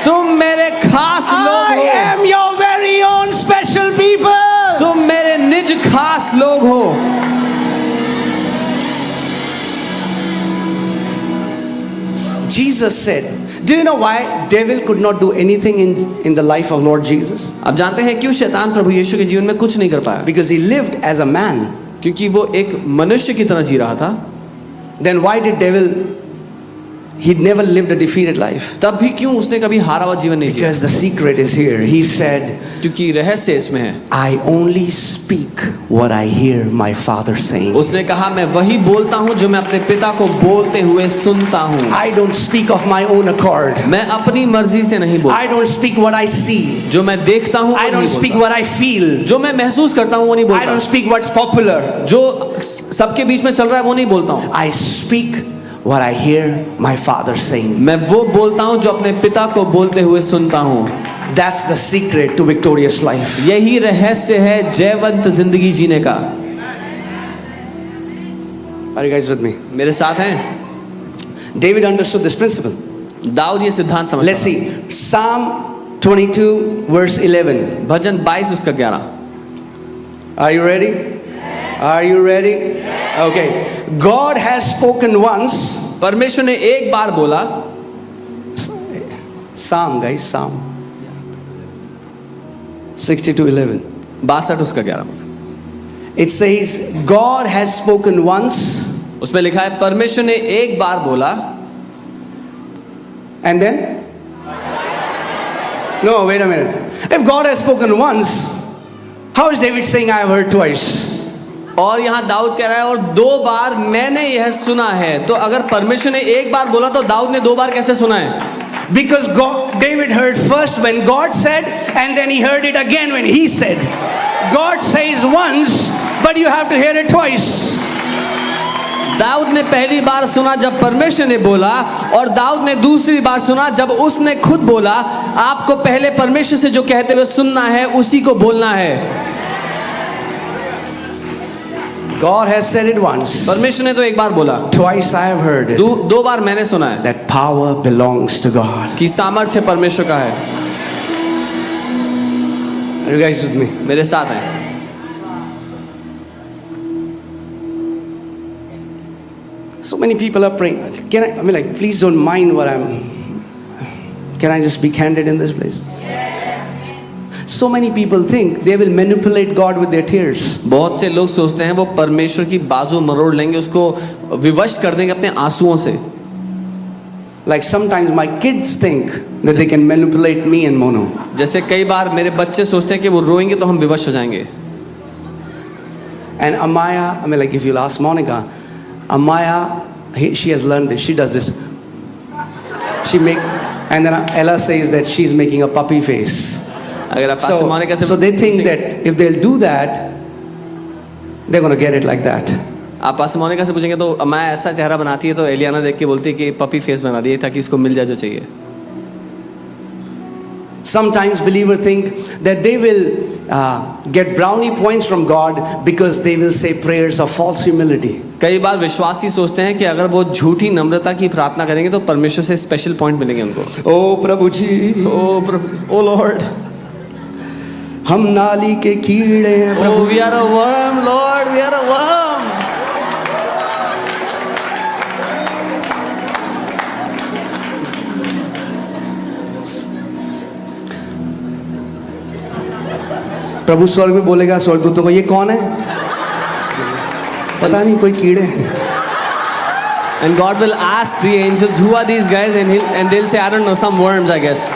तुम मेरे खास लोग I हो। am your very own special people. तुम मेरे निज खास लोग हो। Jesus said, do you know why devil could not do anything in the life of Lord Jesus? अब जानते हैं क्यों शैतान प्रभु यीशु के जीवन में कुछ नहीं कर पाया? Because he lived as a man. क्योंकि वो एक मनुष्य की तरह जी रहा था। Then why did devil, he'd never lived a defeated life? तब भी क्यों उसने कभी हारा हुआ जीवन नहीं जिया? Because the secret is here. He said, क्योंकि रहस्य इसमें है। I only speak what I hear my father saying. उसने कहा मैं वही बोलता हूँ जो मैं अपने पिता को बोलते हुए सुनता हूँ। I don't speak of my own accord. मैं अपनी मर्जी से नहीं बोलता। I don't speak what I see. जो मैं देखता हूँ I don't speak what I feel. जो मैं महसूस करता हूँ वो नहीं I बोलता। don't speak what's popular. जो सबके बीच में चल रहा है वो नहीं बोलता हूँ। I speak what I hear my father saying. मैं वो बोलता हूँ जो अपने पिता को बोलते हुए सुनता हूँ। That's the secret to victorious life. यही रहस्य है जयवंत जिंदगी जीने का। Are you guys with me? मेरे साथ हैं? David understood this principle. Dawood ये सिद्धांत समझता Let's था। see. Psalm 22 verse 11. भजन 22 उसका 11। Are you ready? Are you ready? Okay. God has spoken once. परमेश्वर ने एक बार बोला। Psalm, guys, Psalm 62:11. 62 उसका 11। It says, God has spoken once. उसमें लिखा है परमेश्वर ने एक बार बोला। And then? No, wait a minute. If God has spoken once, how is David saying I have heard twice? और यहाँ दाऊद कह रहा है और 2 बार मैंने यह सुना है। तो अगर परमेश्वर ने एक बार बोला तो दाऊद ने 2 बार कैसे सुना है? Because David heard first when God said, and then he heard it again when he said. God says once, but you have to hear it twice. Dawood ने पहली बार सुना जब परमेश्वर ने बोला, और दाऊद ने दूसरी बार सुना जब उसने खुद बोला। आपको पहले परमेश्वर से जो कहते हुए सुनना है उसी को बोलना है। God has said it once. परमेश्वर ने तो एक बार बोला। Twice I have heard it. 2 बार मैंने सुना है। That power belongs to God. कि सामर्थ्य परमेश्वर का है। Are you guys with me? मेरे साथ हैं। So many people are praying. I mean, like, please don't mind what I'm. Can I just be candid in this place? So many people think they will manipulate God with their tears. बहुत से लोग सोचते हैं वो परमेश्वर की बाजू मरोड़ लेंगे, उसको विवश कर देंगे अपने आंसुओं से। Like sometimes my kids think that they can manipulate me and Mono. जैसे कई बार मेरे बच्चे सोचते हैं कि वो रोएंगे तो हम विवश हो जाएंगे। And Amaya, I mean, like, if you'll ask Monica, Amaya, she has learned this. She does this. She make, and then Ella says that she's making a puppy face. अगर आप पास से मोनिका से So they think that if they'll do that, they're going to get it like that. आप पास से मोनिका से पूछेंगे तो अम्मा ऐसा चेहरा बनाती है तो एलियाना देख के बोलती है कि पपी फेस बना दिए ताकि इसको मिल जाए जो चाहिए। Sometimes believers think that they will get brownie points from God because they will say prayers of false humility. कई बार विश्वासी सोचते हैं कि अगर वो झूठी नम्रता की प्रार्थना करेंगे तो परमेश्वर से स्पेशल पॉइंट मिलेंगे उनको। ओ प्रभु जी, ओ प्रभु, ओ लॉर्ड, हम नाली के कीड़े हैं प्रभु। Oh, we are a worm, Lord, we are a worm. प्रभु स्वर्ग में बोलेगा स्वर्गदूतों को, ये कौन है? पता नहीं, कोई कीड़े हैं। And God will ask the angels, who are these guys? And they'll say, I don't know, some worms, I guess.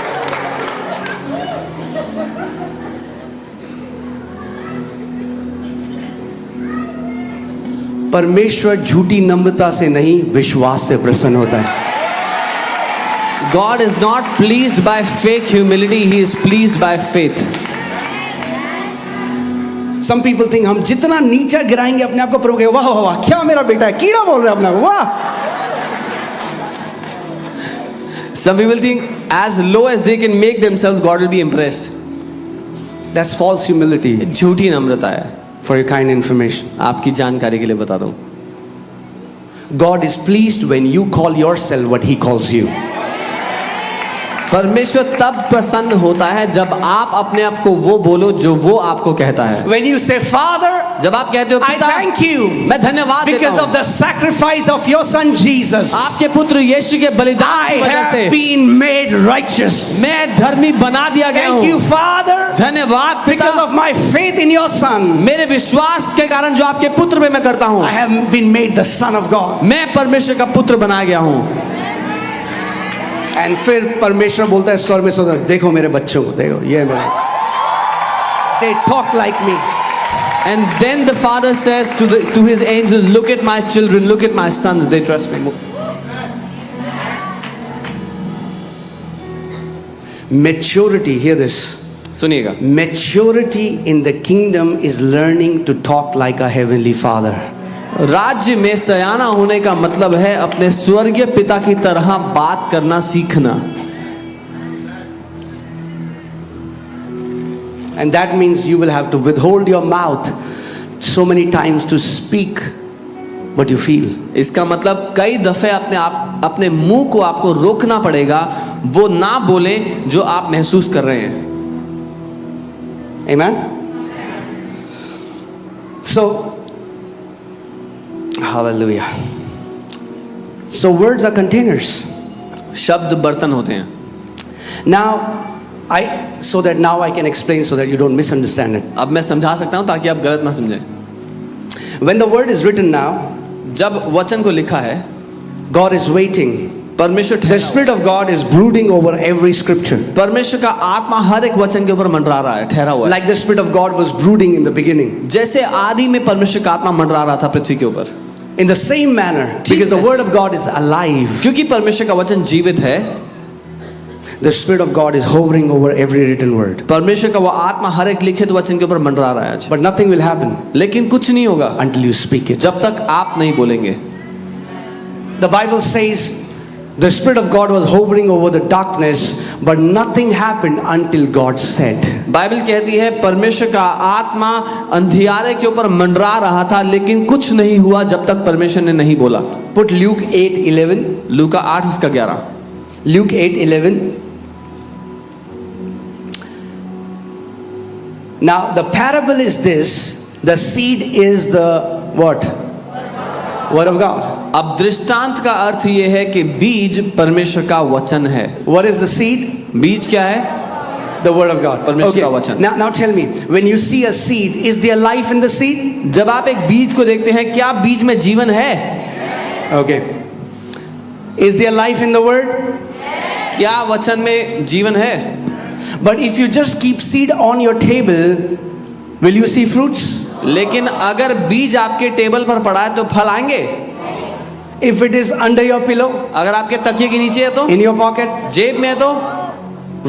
परमेश्वर झूठी नम्रता से नहीं, विश्वास से प्रसन्न होता है। God is not pleased by fake humility, he is pleased by faith. Some people think हम जितना नीचा गिराएंगे अपने आप को प्रभु कहेगा वाह वाह वाह क्या मेरा बेटा है, कीड़ा बोल रहा है अपना वाह. Some people think as low as they can make themselves, God will be impressed. That's false humility. झूठी नम्रता है. For your kind information, आपकी जानकारी के लिए बता दूं. God is pleased when you call yourself what He calls you. परमेश्वर तब प्रसन्न होता है जब आप अपने आप को वो बोलो जो वो आपको कहता है. When you say, Father, जब आप कहते हो I पिता, thank you मैं धन्यवाद देता because of हूँ the sacrifice of your son Jesus. आपके पुत्र यीशु के बलिदान I की वजह से have been made righteous. मैं धर्मी बना दिया गया Thank you, हूँ. Father, धन्यवाद because पिता, of my faith in your son. मेरे विश्वास के कारण जो आपके पुत्र में मैं करता हूँ, I have been made the son of God. मैं परमेश्वर का पुत्र बनाया गया हूँ. And फिर परमेश्वर बोलता है स्वर में सुनो, देखो मेरे बच्चों को, देखो ये मेरे, they talk like me. And then the father says to his angels, look at my children, look at my sons, they trust me. Maturity, hear this. सुनिएगा, Maturity in the kingdom is learning to talk like a heavenly father. राज्य में सयाना होने का मतलब है अपने स्वर्गीय पिता की तरह बात करना सीखना. And that means you will have to withhold your mouth so many times to speak what you feel. इसका मतलब कई दफे अपने मुंह को आपको रोकना पड़ेगा, वो ना बोले जो आप महसूस कर रहे हैं. Amen? So, hallelujah. So words are containers. शब्द बर्तन होते हैं. Now, so that now I can explain so that you don't misunderstand it. अब मैं समझा सकता हूं ताकि आप गलत ना समझें. When the word is written now, जब वचन को लिखा है, God is waiting. परमेश्वर The Spirit of God is brooding over every scripture. परमेश्वर का आत्मा हर एक वचन के ऊपर मंडरा रहा है, ठहरा हुआ है. Like the Spirit of God was brooding in the beginning. जैसे आदि में परमेश्वर का आत्मा मंडरा रहा था पृथ्वी के ऊपर. In the same manner, because the word of God is alive, क्योंकि परमेश्वर का वचन जीवित है, the Spirit of God is hovering over every written word. परमेश्वर का वो आत्मा हर एक लिखित वचन के ऊपर मंडरा रहा है आज. But nothing will happen लेकिन कुछ नहीं होगा until you speak it. जब तक आप नहीं बोलेंगे. The Bible says the Spirit of God was hovering over the darkness, but nothing happened until God said. Bible कहती है परमेश्वर का आत्मा अंधियारे के ऊपर मंडरा रहा था, लेकिन कुछ नहीं हुआ जब तक परमेश्वर ने नहीं बोला. Put Luke 8:11. Luka 8:11. Luke 8:11. Now the parable is this: the seed is the what? Word of God. अब दृष्टांत का अर्थ ये है कि बीज परमेश्वर का वचन है. What is the seed? बीज क्या है? The word of God. परमेश्वर का वचन. Now tell me, when you see a seed, is there life in the seed? जब आप एक बीज को देखते हैं, क्या बीज में जीवन है? Okay. Is there life in the word? क्या वचन में जीवन है? But if you just keep seed on your table, will you see fruits? लेकिन अगर बीज आपके टेबल पर पड़ा है तो फल आएंगे. If it is under your pillow, अगर आपके तकिए के नीचे है तो, in your pocket, जेब में है तो,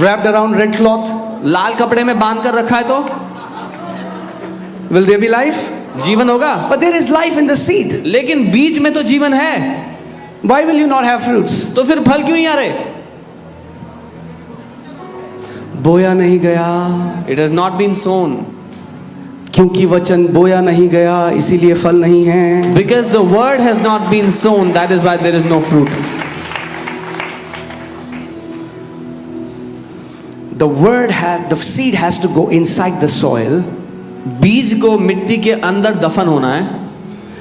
wrapped around red cloth, लाल कपड़े में बांध कर रखा है तो will there be life? जीवन होगा. But there is life in the seed. लेकिन बीज में तो जीवन है, Why will you not have fruits? तो फिर फल क्यों नहीं आ रहे? बोया नहीं गया, It has not been sown. क्योंकि वचन बोया नहीं गया, इसीलिए फल नहीं है. Because the word has not been sown, that is why there is no fruit. The seed has to go inside the soil. बीज को मिट्टी के अंदर दफन होना है.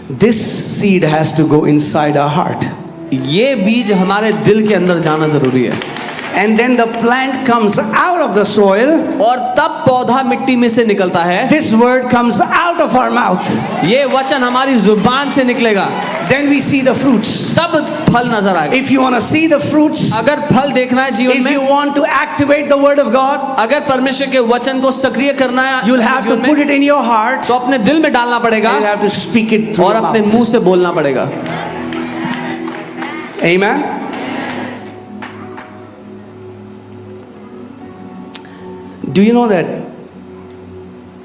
This seed has to go inside our heart. ये बीज हमारे दिल के अंदर जाना जरूरी है. And then the plant comes out of the soil. और तब पौधा मिट्टी में से निकलता है. This word comes out of our mouth. ये वचन हमारी जुबान से निकलेगा. Then we see the fruits. तब फल नजर आएगा. If you want to see the fruits, अगर फल देखना है जीवन if you में, want to activate the word of God, अगर परमेश्वर के वचन को सक्रिय करना है you'll have to जीवन put में, it in your heart. तो अपने दिल में डालना पड़ेगा You'll have to speak it through और your अपने mouth. मुंह से बोलना पड़ेगा. Amen. Do you know that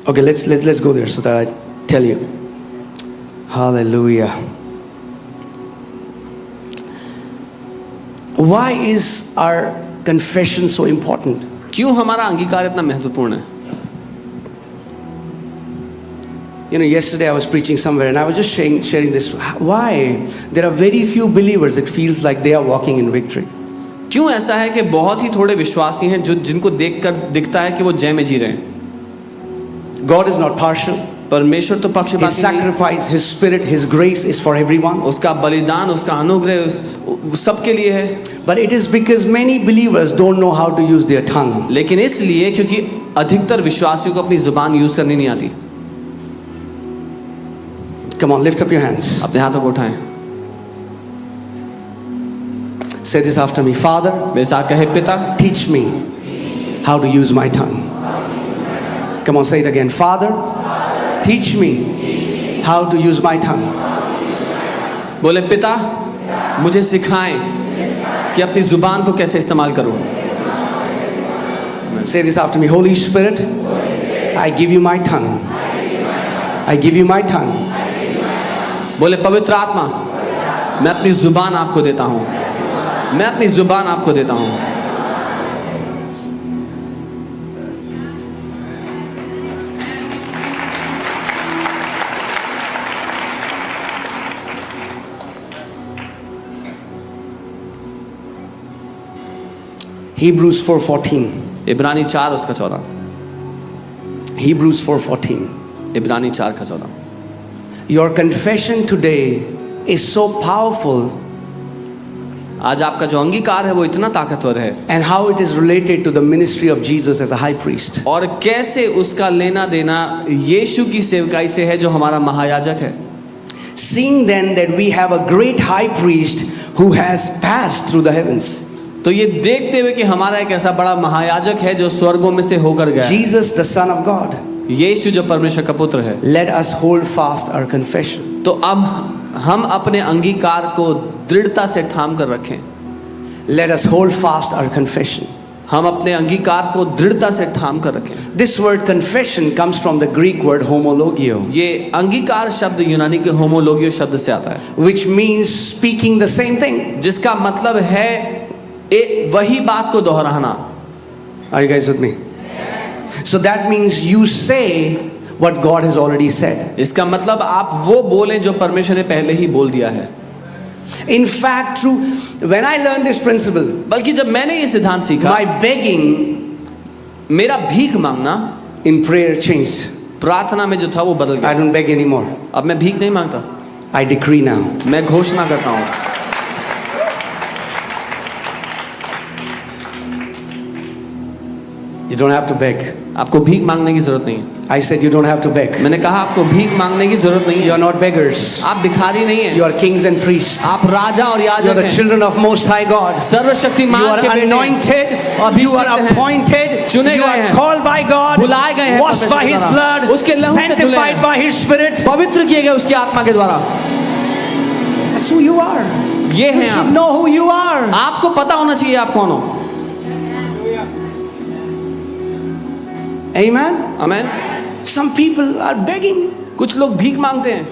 Okay, let's go there so that I tell you. Hallelujah. Why is our confession so important? क्यों हमारा अंगीकार इतना महत्वपूर्ण है? You know, yesterday I was preaching somewhere and I was just sharing this. Why? There are very few believers, it feels like they are walking in victory. क्यों ऐसा है कि बहुत ही थोड़े विश्वासी हैं जो जिनको देखकर दिखता है कि वो जय में जी रहे हैं? God is not partial. परमेश्वर तो His पक्षपाती नहीं। sacrifice, His Spirit, His grace is for everyone. उसका बलिदान, उसका अनुग्रह सबके लिए है। But it is because many believers don't know how to use their tongue. लेकिन इसलिए क्योंकि अधिकतर विश्वासियों को अपनी जुबान यूज करनी नहीं आती। Come on, lift up your hands. अपने हाथों को उठाएं। Say this after me. Father, मेरे साथ कहे, पिता teach me how to use my tongue. Come on, say it again. Father, teach me how to use my tongue. बोले, पिता मुझे सिखाएं कि अपनी जुबान को कैसे इस्तेमाल करूं। Say this after me. Holy Spirit, I give you my tongue. I give you my tongue. बोले, पवित्र आत्मा मैं अपनी जुबान आपको देता हूं। मैं अपनी जुबान आपको देता हूं। Hebrews 4:14. इब्रानी 4 उसका 14। Hebrews 4:14. इब्रानी 4 का 14। Your confession today is so powerful, आज आपका जो अंगीकार है वो इतना ताकतवर है, and how it is related to the ministry of Jesus as a high priest. और कैसे उसका लेना देना यीशु की सेवकाई से है जो हमारा महायाजक है। Seeing then that we have a great high priest who has passed through the heavens, तो ये देखते हुए कि हमारा एक ऐसा बड़ा महायाजक है जो स्वर्गों में से होकर गया, Jesus the Son of God, यीशु जो परमेश्वर का पुत्र है, let us hold fast our confession. तो अब हम अपने अंगीकार को दृढ़ता से थाम कर रखें। Let us hold fast our confession. हम अपने अंगीकार को दृढ़ता से थाम कर रखें। This word confession comes from the Greek word homologio, ये अंगीकार शब्द यूनानी के होमोलोगियो शब्द से आता है, which means speaking the same thing. जिसका मतलब है वही बात को दोहराना। Are you guys with me? So that means you say what God has already said. इसका मतलब आप वो बोलें जो परमेश्वर ने पहले ही बोल दिया है। In fact, when I learned this principle, बल्कि जब मैंने ये सिद्धांत सीखा, my begging मेरा भीख मांगना in prayer changed. प्रार्थना में जो था वो बदल I गया। don't beg anymore. अब मैं भीख नहीं मांगता, I decree now. मैं घोषणा करता हूँ। You don't have to beg. आपको भीख मांगने की जरूरत नहीं है। I said you don't have to beg. मैंने कहा आपको भीख मांगने की जरूरत नहीं You है। are not beggars. आप भिखारी नहीं हैं। You are kings and priests. आप राजा और You are याजक the हैं। children of Most High God. You सर्वशक्तिमान are के बेटे हैं। anointed. You are अभिषिक्त हैं। appointed. चुने You गए are हैं। called by God. बुलाए गए हैं Washed by His परमेश्वर द्वारा। blood. उसके लहू से धुले Sanctified हैं। by His Spirit. पवित्र किए गए उसकी आत्मा के द्वारा। That's who you are. ये You हैं should आप। know who you are. आपको पता होना चाहिए आप कौन हो। Amen. Amen. Some people are begging. कुछ लोग भीख मांगते हैं।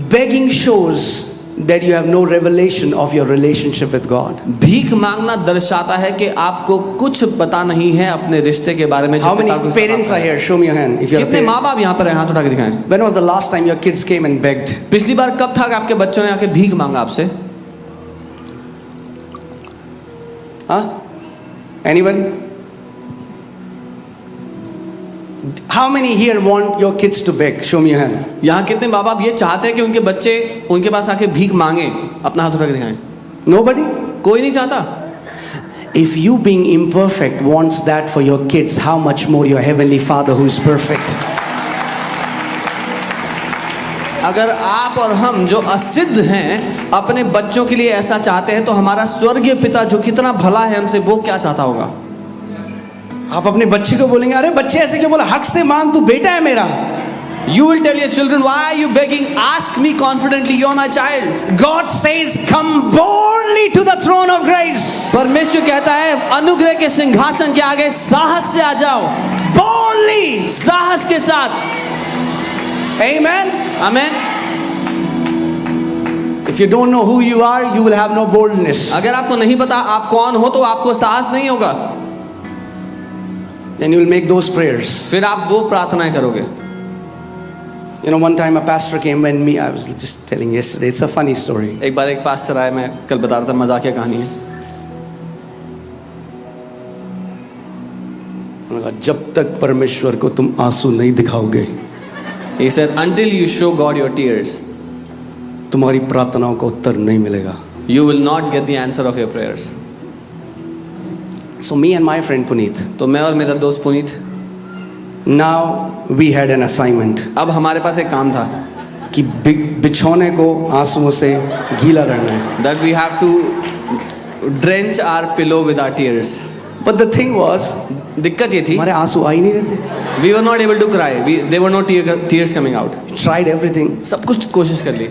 Begging shows that you have no revelation of your relationship with God. भीख मांगना दर्शाता है कि आपको कुछ पता नहीं है अपने रिश्ते के बारे में जो How many पिता को parents सताता are है। here? Show me your hand. If you are a कितने parent. माँ बाप यहाँ पर हैं? हाथ उठा के दिखाएं। When was the last time your kids came and begged? पिछली बार कब था कि आपके बच्चों ने आके भीख मांगा आपसे? Huh? Anyone? How many here want your kids to beg? Show me your hand. यहाँ कितने माँ बाप ये चाहते हैं कि उनके बच्चे उनके पास आके भीख मांगे? अपना हाथ उठा के दिखाएं। Nobody? कोई नहीं चाहता। If you being imperfect wants that for your kids, how much more your heavenly Father who is perfect? अगर आप और हम जो असिद्ध हैं अपने बच्चों के लिए ऐसा चाहते हैं तो हमारा स्वर्गीय पिता जो कितना भला है हमसे वो क्या चाहता होगा? आप अपने बच्चे को बोलेंगे, अरे बच्चे ऐसे क्यों बोला, हक से मांग, तू बेटा है मेरा। You will tell your children, why are you begging? Ask me confidently, you're my child. God says, come boldly to the throne of grace. परमेश्वर कहता है अनुग्रह के सिंहासन के आगे साहस से आ जाओ, Boldly. साहस के साथ. Amen. Amen. If you don't know who you are, you will have no boldness. अगर आपको नहीं पता आप कौन हो तो आपको साहस नहीं होगा. Then you will make those prayers. फिर आप वो प्रार्थनाएं करोगे. You know, one time a pastor came and me, I was just telling yesterday, it's a funny story. एक बार एक पास्टर आया, मैं कल बता रहा था, मजाकिया कहानी है. उन्होंने कहा, जब तक परमेश्वर को तुम आंसू नहीं दिखाओगे, He said, until you show God your tears, तुम्हारी प्रार्थनाओं का उत्तर नहीं मिलेगा. you will not get the answer of your prayers. So me and my friend Puneet, तो मैं और मेरा दोस्त Puneet, now we had an assignment अब हमारे पास एक काम था कि बिछौने को आंसुओं से गीला करना है. that we have to drench our pillow with our tears. But the thing was, दिक्कत ये थी, हमारे आंसू आ ही नहीं रहे थे. we were not able to cry. There were no tears coming out. We tried everything. सब कुछ कोशिश कर ली,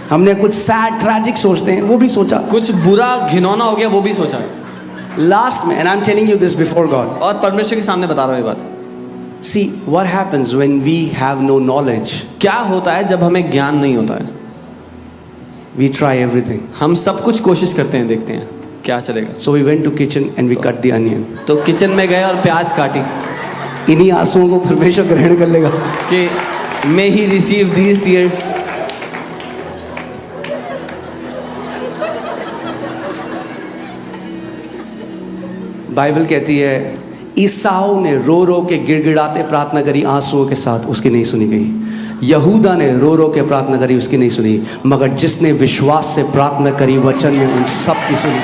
हमने कुछ sad tragic सोचते हैं वो भी सोचा. कुछ बुरा घिनौना हो गया वो भी सोचा. Last में, and I'm telling you this before God. और परमेश्वर के सामने बता रहा हूँ ये बात. See what happens when we have no knowledge. क्या होता है जब हमें ज्ञान नहीं होता है? We try everything. हम सब कुछ कोशिश करते हैं, देखते हैं क्या चलेगा. So we went to kitchen and we cut the onion. तो किचन में गए और प्याज काटी इन्हीं आंसुओं को परमेश्वर ग्रहण कर लेगा. कि may he receive these tears. Bible कहती है ईसाऊ ने रो रो के गिड़गिड़ाते प्रार्थना करी आंसुओं के साथ, उसकी नहीं सुनी गई. यहूदा ने रो रो के प्रार्थना करी, उसकी नहीं सुनी. मगर जिसने विश्वास से प्रार्थना करी वचन में, उन सब की सुनी.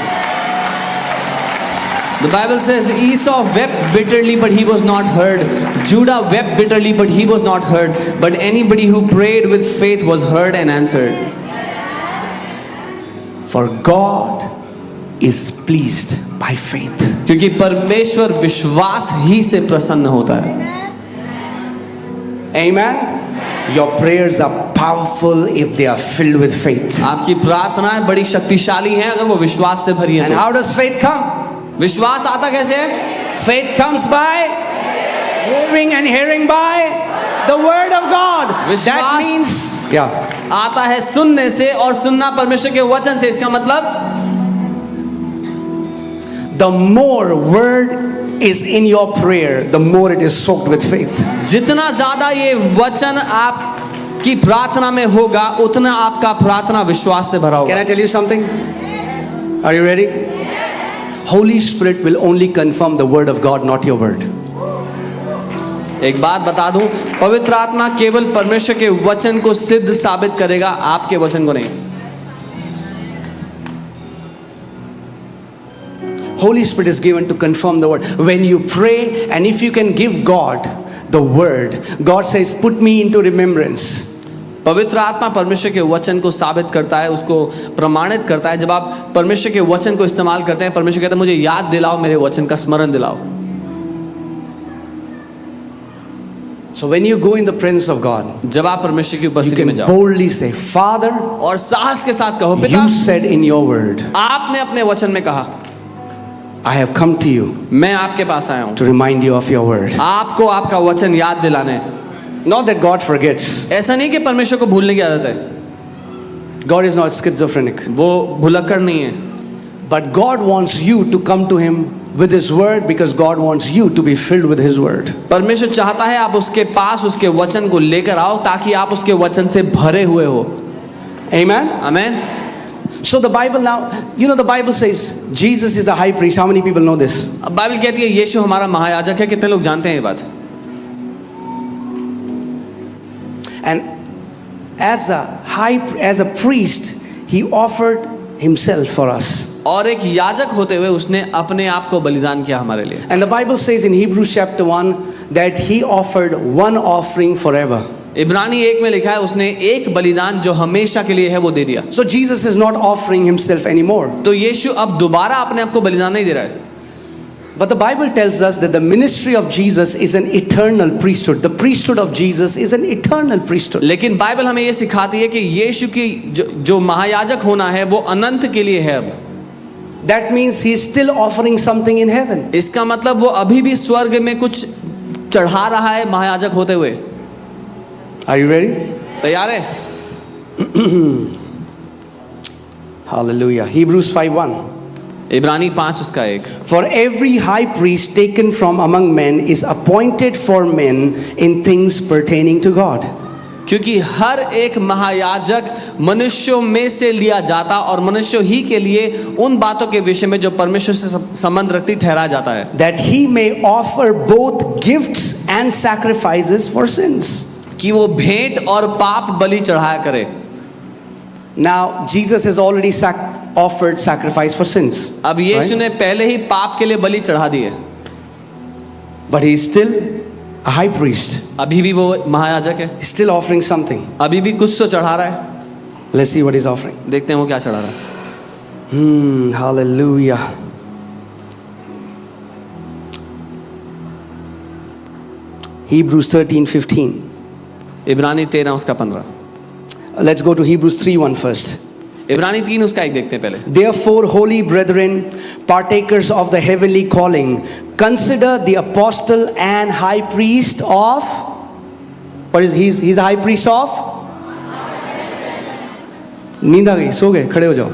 The Bible says Esau wept bitterly but he was not heard. Judah wept bitterly but he was not heard. But anybody who prayed with faith was heard and answered. For God is pleased by faith. क्योंकि परमेश्वर विश्वास ही से प्रसन्न होता है. Amen. Your prayers are powerful if they are filled with faith. आपकी प्रार्थनाएं बड़ी शक्तिशाली हैं अगर वो विश्वास से भरी And हैं. how does faith come? विश्वास आता कैसे है? Faith comes by hearing and hearing by the word of God. That विश्वास means, yeah. आता है सुनने से और सुनना परमेश्वर के वचन से. इसका मतलब The more word is in your prayer, the more it is soaked with faith. जितना ज्यादा ये वचन आपकी प्रार्थना में होगा उतना आपका प्रार्थना विश्वास से भरा Can होगा. I tell you something? Are you ready? Holy Spirit will only confirm the word of God, not your word. एक बात बता दूं, पवित्र आत्मा केवल परमेश्वर के वचन को सिद्ध साबित करेगा, आपके वचन को नहीं. Holy Spirit is given to confirm the word. When you pray, and if you can give God the word, God says, put me into remembrance. पवित्र आत्मा परमेश्वर के वचन को साबित करता है, उसको प्रमाणित करता है. जब आप परमेश्वर के वचन को इस्तेमाल करते हैं, परमेश्वर कहता है मुझे याद दिलाओ, मेरे वचन का स्मरण दिलाओ. So when you go in the presence of God, जब आप परमेश्वर की you उपस्थिति में can जाओ boldly say, Father, और साहस के साथ कहो, पिता, you said in your word, आपने अपने वचन में कहा, I have come to you मैं आपके पास आया हूं to remind you of your word. आपको आपका वचन याद दिलाने. Not that God forgets. ऐसा नहीं कि परमेश्वर को भूलने की आदत है. God is not schizophrenic. वो भुलक्कड़ नहीं है. But God wants you to come to Him with His word, because God wants you to be filled with His word. परमेश्वर चाहता है आप उसके पास उसके वचन को लेकर आओ ताकि आप उसके वचन से भरे हुए हो. Amen? Amen. So the Bible now, you know, the Bible says Jesus is the high priest. How many people know this? अब बाइबल कहती है यीशु हमारा महायाजक है. कितने लोग जानते हैं ये बात? And as a priest, He offered Himself for us. और एक याजक होते हुए उसने अपने आप को बलिदान किया हमारे लिए. And the Bible says in Hebrews chapter 1 that He offered one offering forever. इब्रानी 1 में लिखा है उसने एक बलिदान जो हमेशा के लिए है वो दे दिया. So Jesus is not offering Himself anymore. तो यीशु अब दोबारा अपने आप को बलिदान नहीं दे रहा है. But the Bible tells us that the ministry of Jesus is an eternal priesthood. The priesthood of Jesus is an eternal priesthood. लेकिन बाइबल हमें ये सिखाती है कि यीशु की जो महायाजक होना है वो अनंत के लिए है। अब That means he is still offering something in heaven. इसका मतलब वो अभी भी स्वर्ग में कुछ चढ़ा रहा है महायाजक होते हुए। Are you ready? तैयार है? Hallelujah. Hebrews 5:1. इब्रानी 5 उसका 1। For every high priest taken from among men is appointed for men in things pertaining to God. क्योंकि हर एक महायाजक मनुष्यों में से लिया जाता और मनुष्यों ही के लिए उन बातों के विषय में जो परमेश्वर से संबंध रखती ठहराया जाता है, That he may offer both gifts and sacrifices for sins. कि वो भेंट और पाप बलि चढ़ाया करे। Now Jesus has already offered sacrifice for sins. अब यीशु ने पहले ही पाप के लिए बलि चढ़ा दिए, But he is still a high priest. अभी भी वो महायाजक है, He's still offering something. अभी भी कुछ तो चढ़ा रहा है। Let's see what he's offering. देखते हैं वो क्या चढ़ा रहा है। Hallelujah. Hebrews 13:15. इब्रानी 13 उसका 15। Let's go to Hebrews 3:1 first. इब्रानी 3 उसका 1 देखते हैं पहले। Therefore, holy brethren, partakers of the heavenly calling, consider the apostle and high priest of, what is he's a high priest of? नींद आ गई, सो गए, खड़े हो जाओ।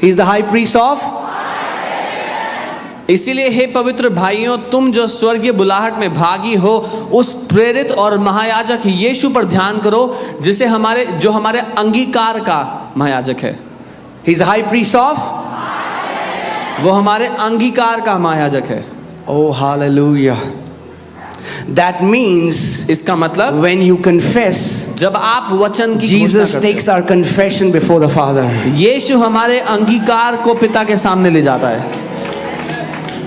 He's the high priest of? इसीलिए हे पवित्र भाइयों, तुम जो स्वर्गीय बुलाहट में भागी हो, उस प्रेरित और महायाजक यीशु पर ध्यान करो, जिसे जो हमारे अंगीकार का महायाजक है। He's the high priest of? वो हमारे अंगीकार का महायाजक है। Oh, hallelujah. That means इसका मतलब when you confess, जब आप वचन की घोषणा Jesus करते takes our confession before the Father. हैं, यीशु हमारे अंगीकार को पिता के सामने ले जाता है।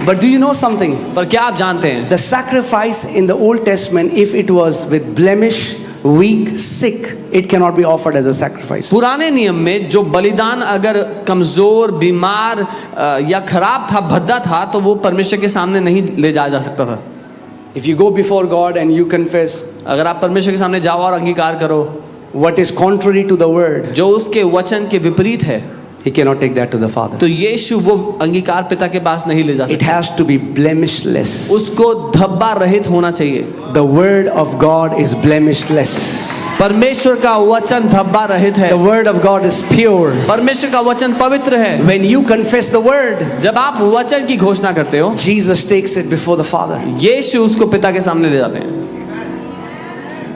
But do you know something? पर क्या आप जानते हैं, The sacrifice in the Old Testament, if it was with blemish, weak, sick, it cannot be offered as a sacrifice. पुराने नियम में जो बलिदान अगर कमजोर, बीमार या खराब था, भद्दा था, तो वो परमेश्वर के सामने नहीं ले जाया जा सकता था। If you go before God and you confess अगर आप परमेश्वर के सामने जाओ और अंगीकार करो what is contrary to the word, जो उसके वचन के विपरीत है, He cannot take that to the Father. तो यीशु वो अंगीकार पिता के पास नहीं ले जा It सकता। has to be blemishless. उसको धब्बा रहित होना चाहिए। The word of God is blemishless. परमेश्वर का वचन धब्बा रहित है। The word of God is pure. परमेश्वर का वचन पवित्र है। When you confess the word, जब आप वचन की घोषणा करते हो, Jesus takes it before the Father, यीशु उसको पिता के सामने ले जाते हैं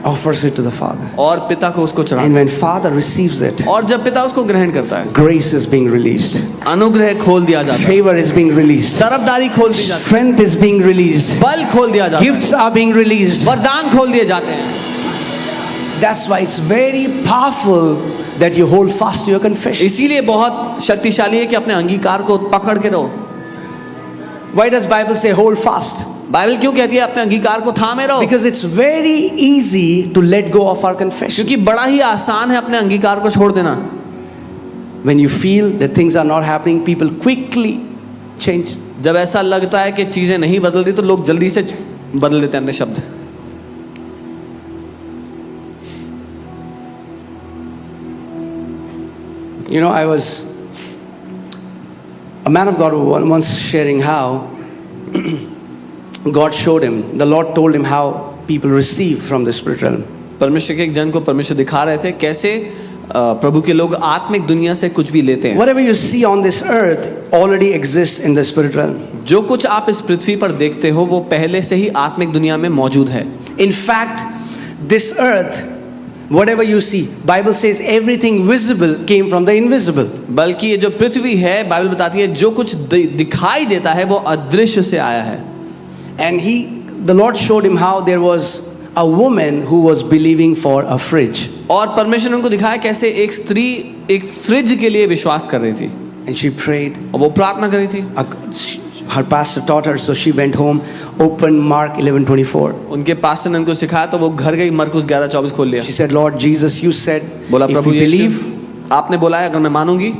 offers it to the Father. और पिता को उसको चढ़ाते And when Father receives it, हैं। और जब पिता उसको ग्रहण करता है, grace is being released. अनुग्रह खोल दिया जाता है, Favor is being released. तरफदारी खोल दी जाती Strength is being released. है, बल खोल दिया जाता है, Gifts are being released. वरदान खोल दिए जाते हैं। That's why it's very powerful that you hold fast to your confession. इसीलिए बहुत शक्तिशाली है कि अपने अंगीकार को पकड़ के रहो। Why does Bible say hold fast? Bible क्यों कहती है अपने अंगीकार को थामे रहो? Because it's very easy to let go of our confession. क्योंकि बड़ा ही आसान है अपने अंगीकार को छोड़ देना। When you feel that things are not happening, people quickly change. जब ऐसा लगता है कि चीजें नहीं बदलती, तो लोग जल्दी से बदल देते हैं अपने शब्द। You know, a man of God once sharing how God showed him, the Lord told him how people receive from the spirit realm. परमेश्वर के एक जन को परमेश्वर दिखा रहे थे कैसे प्रभु के लोग आत्मिक दुनिया से कुछ भी लेते हैं। Whatever you see on this earth already exists in the spirit realm. जो कुछ आप इस पृथ्वी पर देखते हो वो पहले से ही आत्मिक दुनिया में मौजूद है। In fact, this earth, whatever you see, Bible says everything visible came from the invisible. बल्कि ये जो पृथ्वी है, बाइबल बताती है जो कुछ दिखाई देता है वो अदृश्य से आया है। And the Lord showed him how there was a woman who was believing for a fridge. और परमेश्वर ने उनको दिखाया कैसे एक स्त्री एक फ्रिज के लिए विश्वास कर रही थी। And she prayed. और वो प्रार्थना कर रही थी। Her pastor taught her, so she went home, opened Mark 11:24. उनके पास्टर ने उनको सिखाया तो वो घर गई, मरकुस 11:24 खोल लिया। She said, Lord Jesus, you said, बोला if Prabhu we Yeshu, believe, आपने बोला है अगर मैं मानूंगी,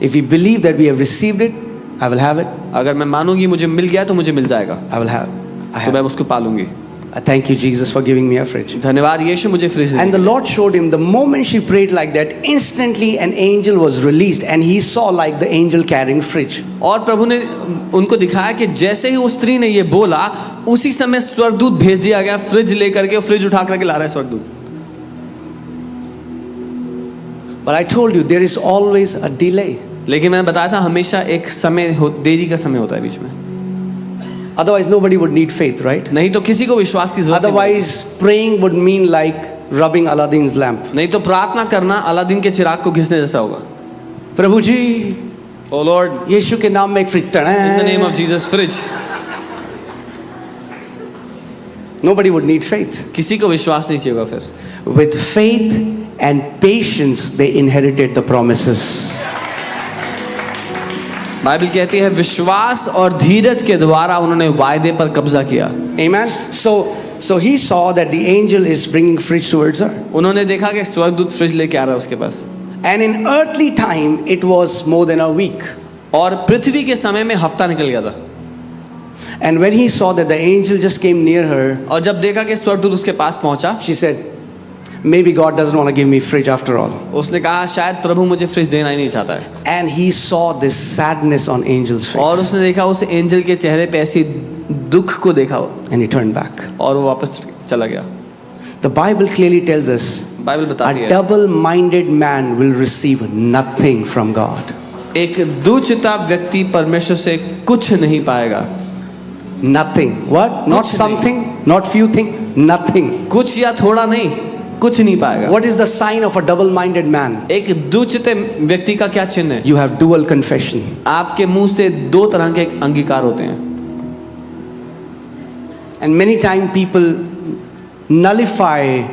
if we believe that we have received it, I will have it. अगर मैं मानूंगी मुझे मिल गया तो मुझे मिल जाएगा, I will have. I तो मैं have. उसको पालूंगी। I thank you, Jesus, for giving me a fridge. धन्यवाद यीशु मुझे फ्रिज देने And the के लिए। Lord showed him the moment she prayed like that, instantly an angel was released, and he saw like the angel carrying fridge. और प्रभु ने उनको दिखाया कि जैसे ही उस स्त्री ने ये बोला उसी समय स्वर्गदूत भेज दिया गया, फ्रिज लेकर के, फ्रिज उठा करके ला रहा है स्वर्गदूत। But I told you there is always a delay. लेकिन मैंने बताया था हमेशा एक समय देरी का समय होता है बीच में, Otherwise nobody would need faith, right? नहीं तो किसी को विश्वास की जरूरत नहीं। Otherwise praying would mean like rubbing Aladdin's lamp. नहीं तो प्रार्थना करना अलादीन के चिराग को घिसने जैसा होगा। प्रभु जी, ओ लॉर्ड, यीशु के नाम में एक fridge. In the name of Jesus fridge. Nobody would need faith. किसी को विश्वास नहीं चाहिए होगा फिर। With faith and patience they inherited the promises. Bible कहती है विश्वास और धीरज के द्वारा उन्होंने वायदे पर कब्जा किया। Amen. So he saw that the angel is bringing fridge towards her. उन्होंने देखा कि स्वर्गदूत फ्रिज लेके आ रहा है उसके पास, And in earthly time it was more than a week. और पृथ्वी के समय में हफ्ता निकल गया था। And when he saw that the angel just came near her, और जब देखा कि स्वर्गदूत उसके पास पहुंचा, she said, maybe God doesn't want to give me fridge after all. उसने कहा शायद प्रभु मुझे फ्रिज देना ही नहीं चाहता है। And he saw this sadness on angel's और face. उसने देखा उस एंजल के चेहरे पे ऐसी दुख को देखा, And he turned back. और वो वापस चला गया। The Bible clearly tells us Bible बताती a है double-minded man will receive nothing from God. एक दुचिता व्यक्ति परमेश्वर से कुछ नहीं पाएगा। Nothing. What? Not कुछ नहीं। something, not few things, nothing. कुछ या थोड़ा नहीं, कुछ नहीं पाएगा। What is the sign of a double-minded man? एक दुचिते व्यक्ति का क्या चिन्ह है? You have dual confession. आपके मुंह से दो तरह के अंगीकार होते हैं। And many times people nullify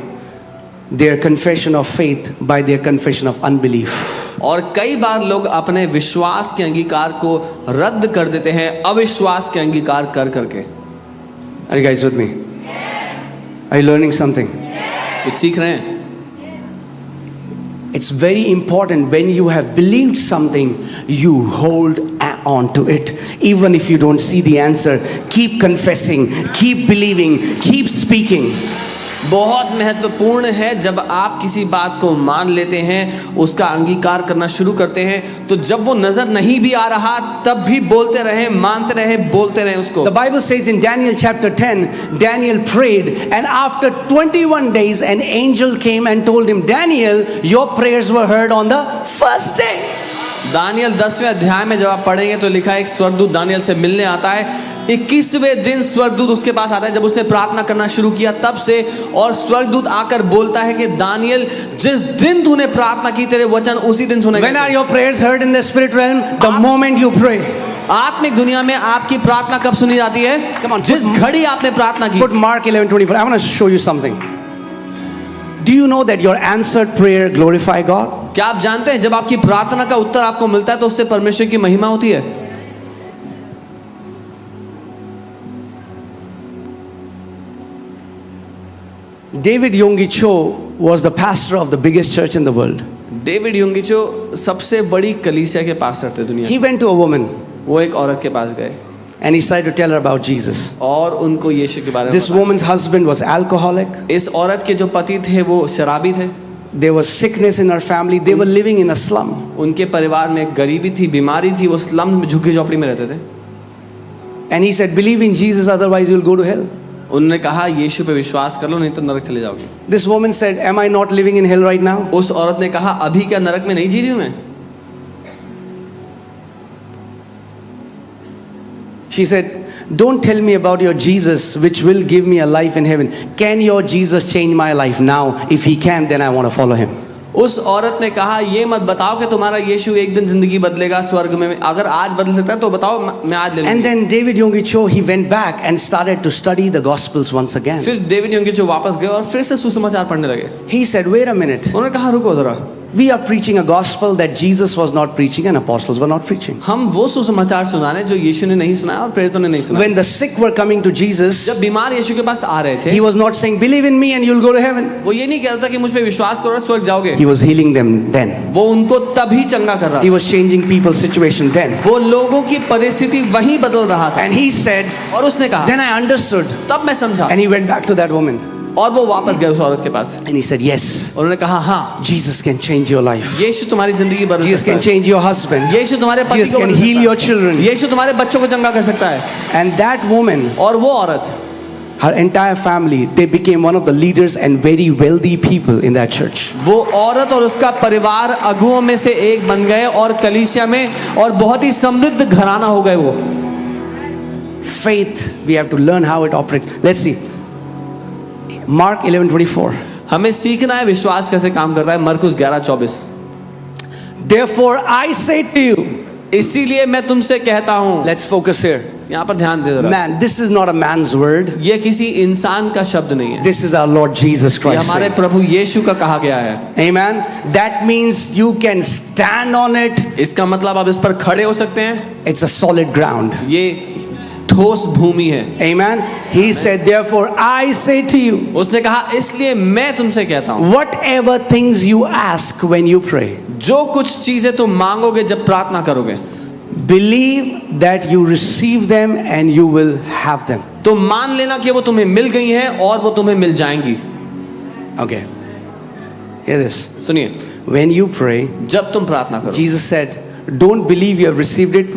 their confession of faith by their confession of unbelief. और कई बार लोग अपने विश्वास के अंगीकार को रद्द कर देते हैं अविश्वास के अंगीकार कर करके। Are you guys with me? Are you learning something? कुछ सीख रहे हैं? It's very important when you have believed something, you hold on to it. Even if you don't see the answer, keep confessing, keep believing, keep speaking. बहुत महत्वपूर्ण है जब आप किसी बात को मान लेते हैं, उसका अंगीकार करना शुरू करते हैं, तो जब वो नजर नहीं भी आ रहा तब भी बोलते रहे, मानते रहे, बोलते रहे उसको। The Bible says in Daniel chapter 10, Daniel prayed, and after 21 days an angel came and told him, Daniel, your prayers were heard on the first day. Daniel 10वें अध्याय में जब आप पढ़ेंगे तो लिखा है एक स्वर्गदूत दानियल से मिलने आता है। 21वें दिन स्वर्गदूत उसके पास आता है जब उसने प्रार्थना करना शुरू किया तब से, और स्वर्गदूत आकर बोलता है कि दानियल जिस दिन तूने प्रार्थना की तेरे वचन उसी दिन सुने When गए। are your prayers heard in the spirit realm? The moment you pray. आत्मिक दुनिया में आपकी प्रार्थना कब सुनी जाती है? Come on, जिस घड़ी आपने प्रार्थना की। Put Mark 11:24. I want to show you something. Do you know that your answered prayer glorify God? क्या आप जानते हैं जब आपकी प्रार्थना का उत्तर आपको मिलता है तो उससे परमेश्वर की महिमा होती है? David Yonggi Cho was the pastor of the biggest church in the world. David Yonggi Cho सबसे बड़ी कलीसिया के पास्टर थे दुनिया He went to a woman वो एक औरत के पास गए and he started to tell her about Jesus. और उनको यीशु के बारे में This बताया। woman's husband was alcoholic. इस औरत के जो पति थे वो शराबी थे। There was sickness in her family. They were living in a slum. उनके परिवार में गरीबी थी, बीमारी थी, वो स्लम में झुग्गी झोपड़ी में रहते थे। And he said, believe in Jesus, otherwise you'll go to hell. उन्होंने कहा यीशु पे विश्वास कर लो नहीं तो नरक चले जाओगे। This woman said, am I not living in hell right now? उस औरत ने कहा अभी क्या नरक में नहीं जी रही हूं मैं? She said, don't tell me about your Jesus which will give me a life in heaven. Can your Jesus change my life now? If he can, then I want to follow him. उस औरत ने कहा ये मत बताओ कि तुम्हारा यीशु एक दिन जिंदगी बदलेगा स्वर्ग में, अगर आज बदल सकता है तो बताओ, मैं आज ले And लूंगी। then David Yonggi Cho, he went back and started to study the Gospels once again. फिर डेविड योंगी जो वापस गए और फिर से सुसमाचार पढ़ने लगे। He said, wait a minute. उन्होंने कहा रुको जरा, We are preaching a gospel that Jesus was not preaching and apostles were not preaching. हम वो सुसमाचार सुना रहे हैं जो यीशु ने नहीं सुनाया और प्रेरितों ने नहीं सुनाया। When the sick were coming to Jesus, जब बीमार यीशु के पास आ रहे थे, he was not saying, believe in me and you'll go to heaven. वो ये नहीं कह रहा था कि मुझ पे विश्वास करो और स्वर्ग जाओगे। He was healing them then. वो उनको तभी चंगा कर रहा He था। was changing people's situation then. वो लोगों की परिस्थिति वहीं बदल रहा था। And he said, और उसने कहा, then I understood. तब मैं समझा। And he went back to that woman. और वो वापस गए उस औरत के पास। And he said, yes, और उन्होंने कहा, हाँ, Jesus can change your life. यीशु तुम्हारी जिंदगी बदल Jesus सकता can है। change your husband. यीशु तुम्हारे पति Jesus को can बदल heal सकता your है। children. यीशु तुम्हारे बच्चों को चंगा कर सकता है। And that woman, और वो औरत, her entire family, they became one of the leaders and very wealthy people in that church. वो औरत और उसका परिवार अगुओं में से एक बन गए और कलीसिया में और बहुत ही समृद्ध घराना हो गए वो। Faith, we have to learn how it operates. Let's see. Mark 11:24. हमें सीखना है विश्वास कैसे काम करता है। मरकुस 11:24। Therefore I say to you, इसीलिए मैं तुमसे कहता हूँ, let's focus here. यहाँ पर ध्यान दे जरा। Man, this is not a man's word. ये किसी इंसान का शब्द नहीं है, This is our Lord Jesus ये Christ. हमारे प्रभु यीशु का कहा गया है। Amen. That means you can stand on it. इसका मतलब आप इस पर खड़े हो सकते हैं। It's a solid ground. ये ठोस भूमि है। Amen. He said, therefore I say to you, उसने कहा, इसलिए मैं तुमसे कहता हूँ, whatever things you ask when you pray, जो कुछ चीजें तुम मांगोगे जब प्रार्थना करोगे, believe that you receive them and you will have them. तो मान लेना कि वो तुम्हें मिल गई हैं और वो तुम्हें मिल जाएंगी। Okay. Hear this. सुनिए, When you pray, जब तुम प्रार्थना करो, Jesus said, don't believe you have received it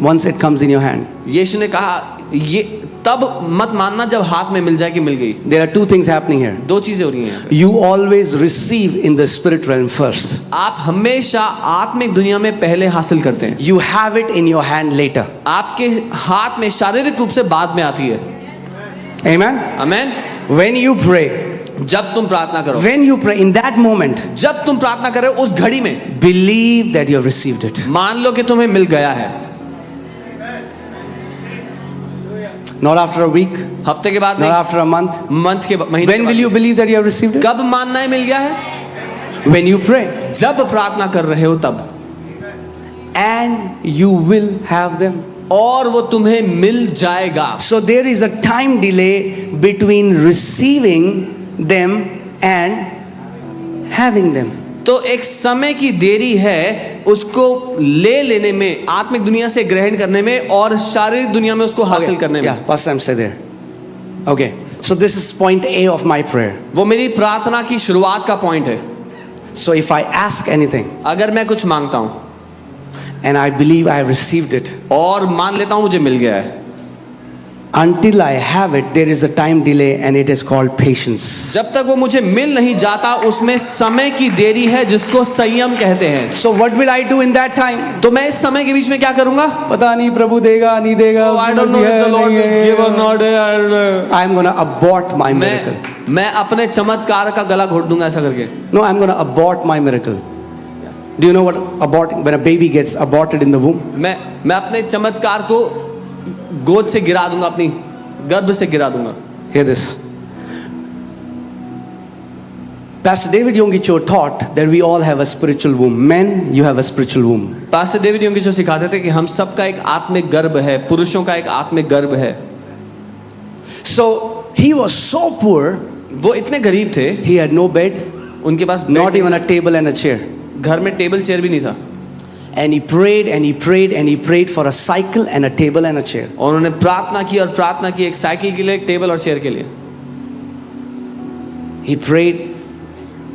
once it comes in your hand. यीशु ने कहा, ये तब मत मानना जब हाथ में मिल जाए कि मिल गई। There are two things happening here. दो चीजें हो रही हैं यहाँ पे। You always receive in the spirit realm first. आप हमेशा आत्मिक दुनिया में पहले हासिल करते हैं, You have it in your hand later. आपके हाथ में शारीरिक रूप से बाद में आती है। Amen. Amen. When you pray, जब तुम प्रार्थना करो, when you pray, in that moment, जब तुम प्रार्थना करे उस घड़ी में believe that you have received it. मान लो कि तुम्हें मिल गया है। Not after a week, हफ्ते के बाद not नहीं, after a month. मंथ के महीने When के will बाद you believe that you have received it? कब मानना है मिल गया है? When you pray. जब प्रार्थना कर रहे हो तब, And you will have them. और वो तुम्हें मिल जाएगा। So there is a time delay between receiving them and having them. तो एक समय की देरी है उसको ले लेने में, आत्मिक दुनिया से ग्रहण करने में और शारीरिक दुनिया में उसको हासिल करने में। Yeah, Pastor Sam, stay there. Okay. So this is point A of my prayer. वो मेरी प्रार्थना की शुरुआत का पॉइंट है। So if I ask anything अगर मैं कुछ मांगता हूँ and I believe I have received it, और मान लेता हूँ मुझे मिल गया है, until I have it, there is a time delay and it is called patience. जब तक वो मुझे मिल नहीं जाता उसमें समय की देरी है जिसको संयम कहते हैं। So what will I do in that time? तो मैं इस समय के बीच में क्या करूंगा? पता नहीं प्रभु देगा नहीं देगा। I don't know if the Lord will give or not. I'm going to abort my miracle. मैं अपने चमत्कार का गला घोट दूंगा ऐसा करके। No, I'm going to abort my miracle. Do you know what aborting, when a baby gets aborted in the womb? मैं अपने चमत्कार को गोद से गिरा दूंगा, अपनी गर्भ से गिरा दूंगा। Hear this. Pastor David Yonggi taught that we all have a spiritual womb. Men, you have a spiritual womb. Pastor David Yonggi जो सिखाते थे कि हम सबका एक आत्मिक गर्भ है, पुरुषों का एक आत्मिक गर्भ है। So he was so poor, वो इतने गरीब थे, he had no bed, उनके पास not even a table and a chair. घर में टेबल चेयर भी नहीं था। And he prayed and he prayed and he prayed for a cycle and a table and a chair. और उन्होंने प्रार्थना की और प्रार्थना की एक साइकिल के लिए, एक टेबल और चेयर के लिए। He prayed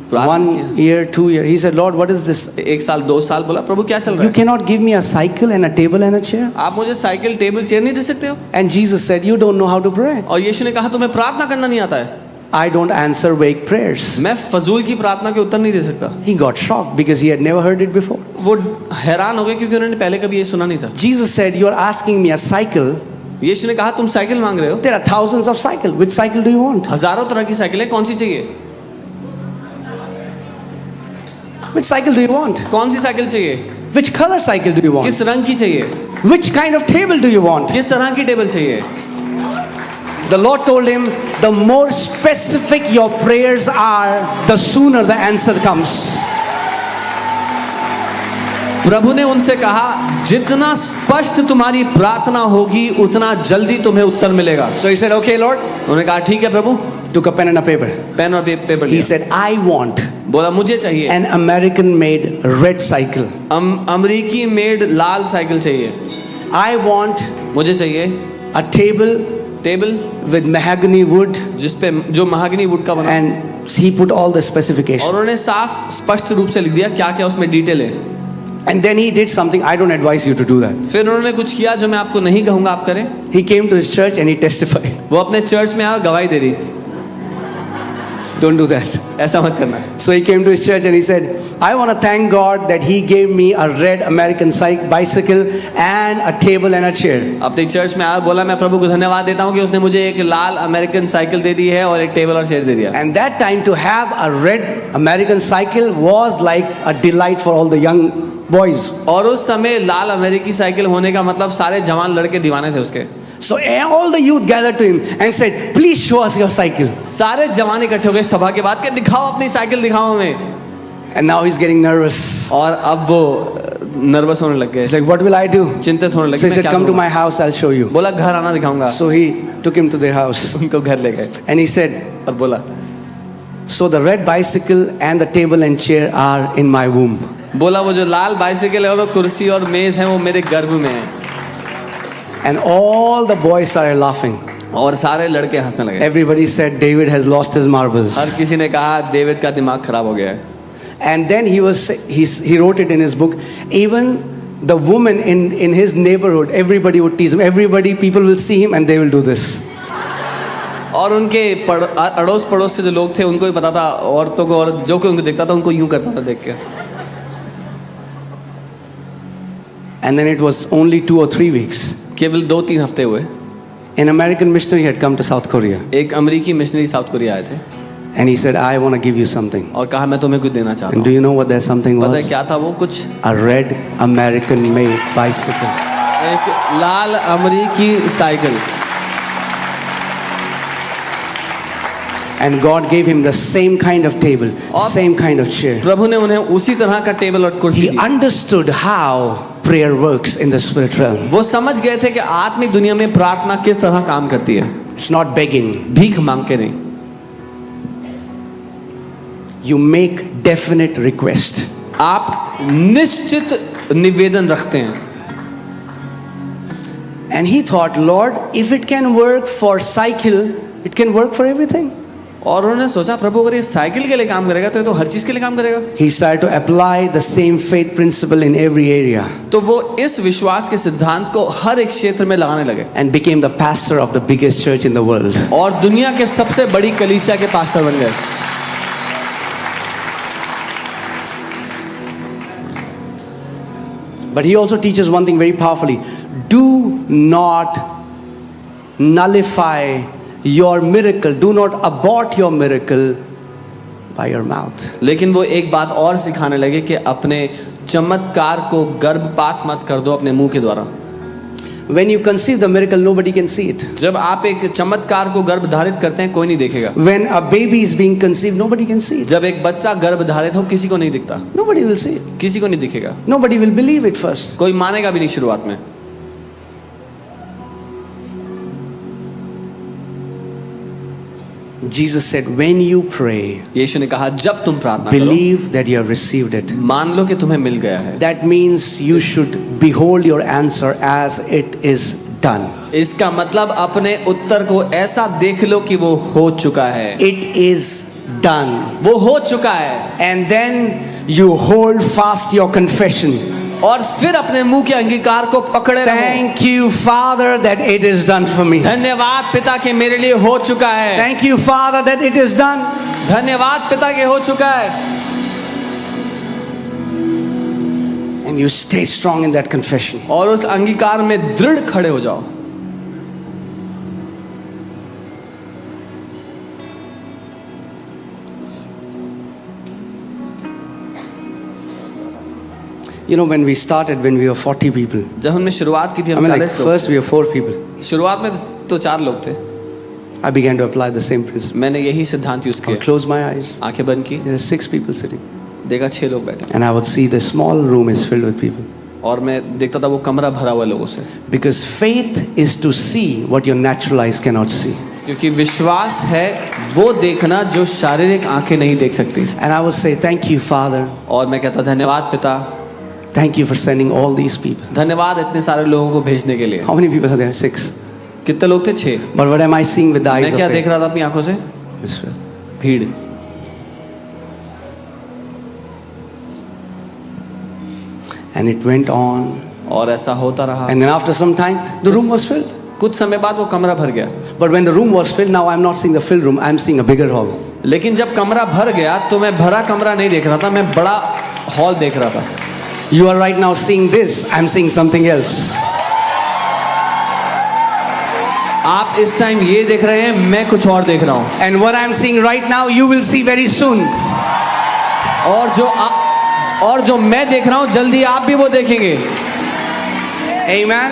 प्रार्थना 1 year, 2 years. He said, Lord, what is this? किया। एक साल, 2 साल बोला, प्रभु क्या चल रहा You है? cannot give me a cycle and a table and a chair? आप मुझे साइकिल, टेबल, चेयर नहीं दे सकते हो? And Jesus said, you don't know how to pray. और यीशु ने कहा तुम्हें प्रार्थना करना नहीं आता है। I don't answer vague prayers. मैं फजूल की प्रार्थना के उत्तर नहीं दे सकता। He got shocked because he had never heard it before. वो हैरान हो गए क्योंकि उन्होंने पहले कभी ये सुना नहीं था। Jesus said, you are asking me a cycle. यीशु ने कहा तुम साइकिल मांग रहे हो, There are thousands of cycles. Which cycle do you want? हजारों तरह की साइकिल है, कौन सी चाहिए? Which cycle do you want? कौन सी साइकिल चाहिए? Which color cycle do you want? किस रंग की चाहिए? Which kind of table do you want? किस तरह की टेबल चाहिए? The Lord told him, the more specific your prayers are, the sooner the answer comes. प्रभु ने उनसे कहा जितना स्पष्ट तुम्हारी प्रार्थना होगी उतना जल्दी तुम्हें उत्तर मिलेगा। So he said, okay, Lord. उन्होंने कहा ठीक है प्रभु। Took a pen and a paper. Pen और पेपर He लिया। said, I want बोला मुझे चाहिए an American-made red cycle. अमरीकी मेड लाल साइकिल चाहिए। I want मुझे चाहिए a table table with mahogany wood, जिसपे जो महागनी वुड का बना, and he put all the specifications. और उन्होंने साफ स्पष्ट रूप से लिख दिया क्या क्या उसमें डिटेल है। And then he did something. I don't advise you to do that. फिर उन्होंने कुछ किया जो मैं आपको नहीं कहूंगा आप करें। He came to his church and he testified. वो अपने चर्च में आया और गवाही दे दी। Don't do that. ऐसा मत करना। So he came to his church and he said, I want to thank God that he gave me a red American bicycle and a table and a chair. अपने church में आया और बोला मैं प्रभु को धन्यवाद देता हूँ कि उसने मुझे एक लाल अमेरिकन साइकिल दे दी है और एक टेबल और चेयर दे दिया। And that time to have a red American cycle was like a delight for all the young boys. और उस समय लाल अमेरिकी साइकिल होने का मतलब सारे जवान लड़के दीवाने थे उसके। So all the youth gathered to him and said, please show us your cycle. सारे जवान इकट्ठे हो गए सभा के बाद कि दिखाओ अपनी साइकिल दिखाओ हमें। And now he's getting nervous. और अब वो नर्वस होने लग गए। He's like, what will I do? चिंतित होने So लगे। he said, come to my house, I'll show you. बोला घर आना दिखाऊंगा। So he took him to their house. उनको घर ले गए And he said, और बोला so the red bicycle and the table and chair are in my womb. बोला वो जो लाल बाइसिकल है और वो कुर्सी और मेज है वो मेरे गर्भ में है। And all the boys started laughing. और सारे लड़के हंसने लगे। Everybody said David has lost his marbles. हर किसी ने कहा डेविड का दिमाग खराब हो गया है। And then he wrote it in his book. Even the woman in his neighborhood, everybody would tease him. People will see him and they will do this. और उनके अड़ोस पड़ोस से जो लोग थे उनको भी पता था औरतों को, और जो कोई उनको देखता था उनको यूं करता था देख के। And then it was only 2 or 3 weeks. केवल 2-3 हफ्ते हुए An American missionary had come to South Korea. एक अमेरिकी मिशनरी साउथ कोरिया आए थे And he said, I want to give you something. और कहा मैं तुम्हें कुछ देना चाहता And do हूँ। you know what that something पता है was? क्या था वो? कुछ A red American made bicycle. एक लाल अमेरिकी cycle. And God gave him the same kind of table, same kind of chair. प्रभु ने उन्हें उसी तरह का टेबल और कुर्सी He the. understood how prayer works in the spirit realm. वो समझ गए थे कि आत्मिक दुनिया में प्रार्थना किस तरह काम करती है। It's not begging. भीख मांग के नहीं, You make definite request. आप निश्चित निवेदन रखते हैं। And he thought, Lord, if it can work for cycle, it can work for everything. और उन्होंने सोचा प्रभु अगर ये साइकिल के लिए काम करेगा तो ये तो हर चीज के लिए काम करेगा। He started to apply the same faith principle in every area तो वो इस विश्वास के सिद्धांत को हर एक क्षेत्र में लगाने लगे and became the pastor of the biggest church in the world. और दुनिया के सबसे बड़ी कलीसिया के पास्टर बन गए। But he also teaches one thing very powerfully. Do not nullify your miracle. Do not abort your miracle by your mouth. लेकिन वो एक बात और सिखाने लगे कि अपने चमत्कार को गर्भपात मत कर दो अपने मुंह के द्वारा। When you conceive the miracle, nobody can see it. जब आप एक चमत्कार को गर्भ धारित करते हैं कोई नहीं देखेगा। When a baby is being conceived, nobody can see it. जब एक बच्चा गर्भ धारित हो किसी को नहीं दिखता, Nobody will see it. किसी को नहीं दिखेगा, Nobody will believe it first. कोई मानेगा भी नहीं शुरुआत में। Jesus said, when you pray, यीशु ने कहा जब तुम प्रार्थना करो believe that you have received it. मान लो कि तुम्हें मिल गया है। That means you should behold your answer as it is done. इसका मतलब अपने उत्तर को ऐसा देख लो कि वो हो चुका है। It is done. वो हो चुका है। And then you hold fast your confession. और फिर अपने मुंह के अंगीकार को पकड़े रहो। Thank you, Father, that it is done for me. धन्यवाद पिता के मेरे लिए हो चुका है। Thank you, Father, that it is done. धन्यवाद पिता के हो चुका है। And you stay strong in that confession. और उस अंगीकार में दृढ़ खड़े हो जाओ। You know, when we started, when we were 40 people, जब हमने शुरुआत की थी I हम mean, like 40 लोग, first we were 4 people. शुरुआत में तो 4 लोग थे। I began to apply the same principle. मैंने यही सिद्धांत यूज I किया। closed my eyes. आंखें बंद की, There are 6 people sitting. देखा 6 लोग बैठे And I would see the small room is filled with people. और मैं देखता था वो कमरा भरा हुआ लोगों से, Because faith is to see what your natural eyes cannot see. क्योंकि विश्वास है वो देखना जो शारीरिक आंखें नहीं देख सकती। And I would say, thank you, Father. और मैं कहता धन्यवाद पिता, Thank you for sending all these people. धन्यवाद इतने सारे लोगों को भेजने के लिए। How many people are there? 6. कितने लोग थे? 6। But what am I seeing with the eyes मैं of क्या faith? देख रहा था अपनी आंखों से? Israel. भीड़। And it went on. और ऐसा होता रहा। And then after some time, the room was filled. कुछ समय बाद वो कमरा भर गया। But when the room was filled, now I'm not seeing the filled room, I'm seeing a bigger hall. लेकिन जब कमरा भर गया तो मैं भरा कमरा नहीं देख रहा था, मैं बड़ा हॉल देख रहा था। You are right now seeing this, I'm seeing something else. आप इस टाइम ये देख रहे हैं, मैं कुछ और देख रहा हूँ। And what I'm seeing right now, you will see very soon. और जो मैं देख रहा हूँ जल्दी आप भी वो देखेंगे। Amen.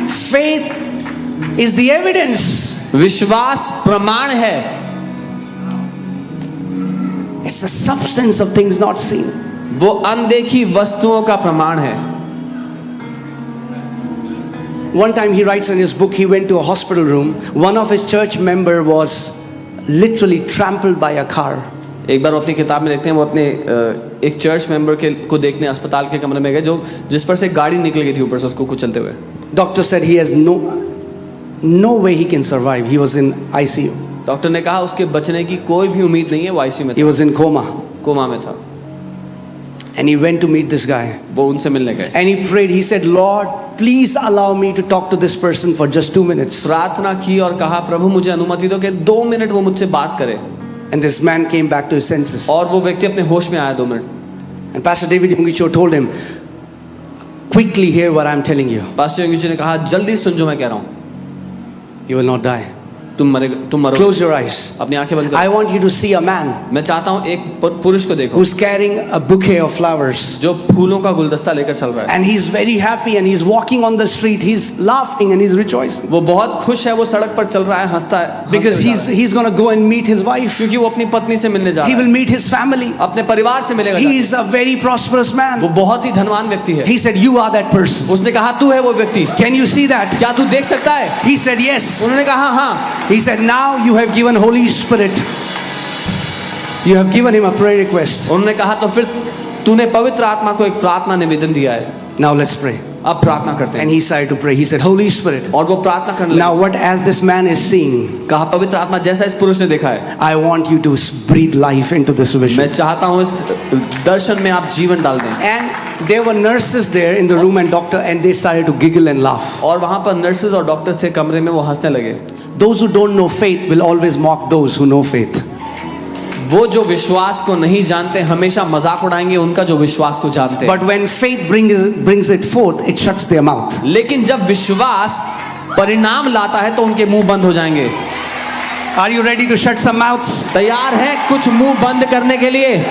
Faith is the evidence. विश्वास प्रमाण है। It's the substance of things not seen. वो अनदेखी वस्तुओं का प्रमाण है। One time he writes in his book, he went to a hospital room. One of his church member was literally trampled by a car. एक बार वो अपनी किताब में देखते हैं, वो अपने एक चर्च मेंबर को देखने अस्पताल के कमरे में गए, जो जिस पर से गाड़ी निकल गई थी ऊपर से उसको कुचलते हुए। Doctor said he has no way he can survive. He was in ICU. Doctor ने कहा उसके बचने की कोई भी उम्मीद नहीं है, वो आईसीयू में He was in coma. Coma में था। And he went to meet this guy. वो उनसे मिलने गए। And he prayed. He said, Lord, please allow me to talk to this person for just 2 minutes. प्रार्थना की और कहा प्रभु मुझे अनुमति दो कि 2 मिनट वो मुझसे बात करे। And this man came back to his senses. और वो व्यक्ति अपने होश में आया 2 minute. And Pastor David Mungicho told him, quickly hear what I'm telling you. Pastor योगी ने कहा जल्दी सुन जो मैं कह रहा हूँ, You will not die. तुम मरोगे। Close your eyes. अपनी आंखें बंद I करो। want you to see a man मैं चाहता हूँ एक पुरुष को देखो who's carrying a bouquet of flowers. जो फूलों का गुलदस्ता लेकर चल रहा है। And he's very happy and he's walking on the street. He's laughing and he's rejoicing. वो बहुत खुश है, वो सड़क पर चल रहा है, हंसता है। Because he's going to go and meet his wife. क्योंकि वो अपनी पत्नी से मिलने जा He रहा will है, meet his family. अपने परिवार से मिलेगा। He is a very prosperous वो man. बहुत ही धनवान व्यक्ति है। He said, you are that person. उसने कहा तू है वो व्यक्ति, Can you see that? क्या तू देख सकता है? He said, yes. उन्होंने कहा हाँ। He said, now you have given Holy Spirit. You have given him a prayer request. उन्होंने कहा तो फिर तूने पवित्र आत्मा को एक प्रार्थना निवेदन दिया है, Now let's pray. अब प्रार्थना करते And हैं। he started to pray. He said, Holy Spirit. और वो प्रार्थना करने लगा। Now what as this man is seeing, कहा पवित्र आत्मा जैसा इस पुरुष ने देखा है, I want you to breathe life into this मैं vision. चाहता हूँ इस दर्शन में आप जीवन डाल दें। And there were nurses there in the room and doctor, and they started to giggle and laugh. और वहाँ पर नर्सेज और डॉक्टर्स थे कमरे में, वो हंसने लगे। Those who don't know faith will always mock those who know faith. वो जो विश्वास को नहीं जानते हमेशा मजाक उड़ाएंगे उनका जो विश्वास को जानते हैं। But when faith brings it forth, it shuts their mouth. लेकिन जब विश्वास परिणाम लाता है तो उनके मुंह बंद हो जाएंगे। Are you ready to shut some mouths? तैयार है कुछ मुंह बंद करने के लिए?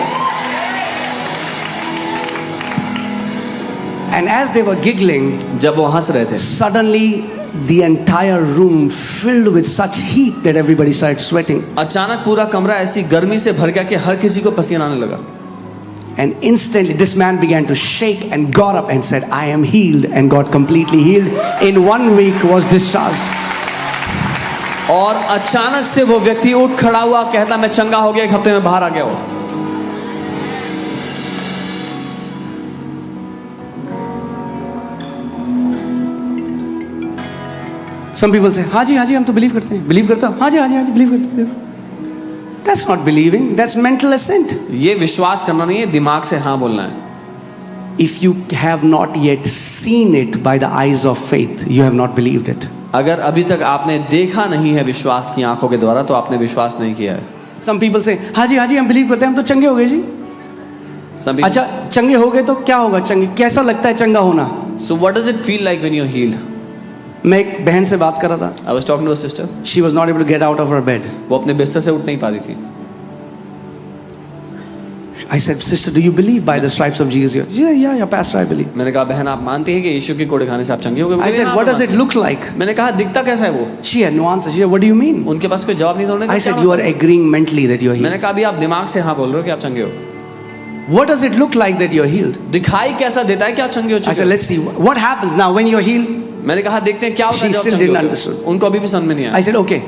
And as they were giggling, जब वो हंस रहे थे, suddenly the entire room filled with such heat that everybody started sweating. अचानक पूरा कमरा ऐसी गर्मी से भर गया कि हर किसी को पसीना आने लगा। And instantly this man began to shake and got up and said, I am healed, and got completely healed. In 1 week was discharged. और अचानक से वो व्यक्ति उठ खड़ा हुआ, कहता मैं चंगा हो गया, 1 हफ्ते में बाहर आ गया हो। Some people say, हाँ जी हम तो believe करते हैं, believe करता हूँ, हाँ जी believe करते हैं. That's not believing, that's mental assent. ये विश्वास करना नहीं है, दिमाग से हाँ बोलना है। If you have not yet seen it by the eyes of faith, you have not believed it. अगर अभी तक आपने देखा नहीं है विश्वास की आंखों के द्वारा तो आपने विश्वास नहीं किया है। Some people say, हाँ जी हम believe करते हैं, हम तो चंगे हो गए जी। सभी अच्छा चंगे हो गए तो क्या होगा? चंगे कैसा लगता है चंगा होना? So what does it feel like when you're healed? मैं एक बहन से बात कर रहा था. I was talking to a sister. She was not able to get out of her bed. वो अपने बिस्तर से उठ नहीं पा रही थी। I said, sister, do you believe by the stripes of Jesus? Yeah, pastor, I believe. मैंने कहा बहन आप मानती हैं कि यीशु के कोड़े खाने से आप चंगे हो गए? I said, what does it look like? मैंने कहा दिखता कैसा है वो? She had no answer. She said, what do you mean? उनके पास कोई जवाब नहीं था। उन्होंने I कहा said, you are agreeing mentally that you are मैंने healed. कहा अभी आप दिमाग से हाँ बोल रहे हो कि आप चंगे हो। What does it look like that you're healed? दिखाई कैसा देता है कि आप चंगे हो I चुके said, हो? let's see what happens now when you're healed. मैंने कहा देखते हैं क्या होता है She जब आप still चंगे didn't होते हो। understand. उनको अभी भी समझ में नहीं आया। I said, okay.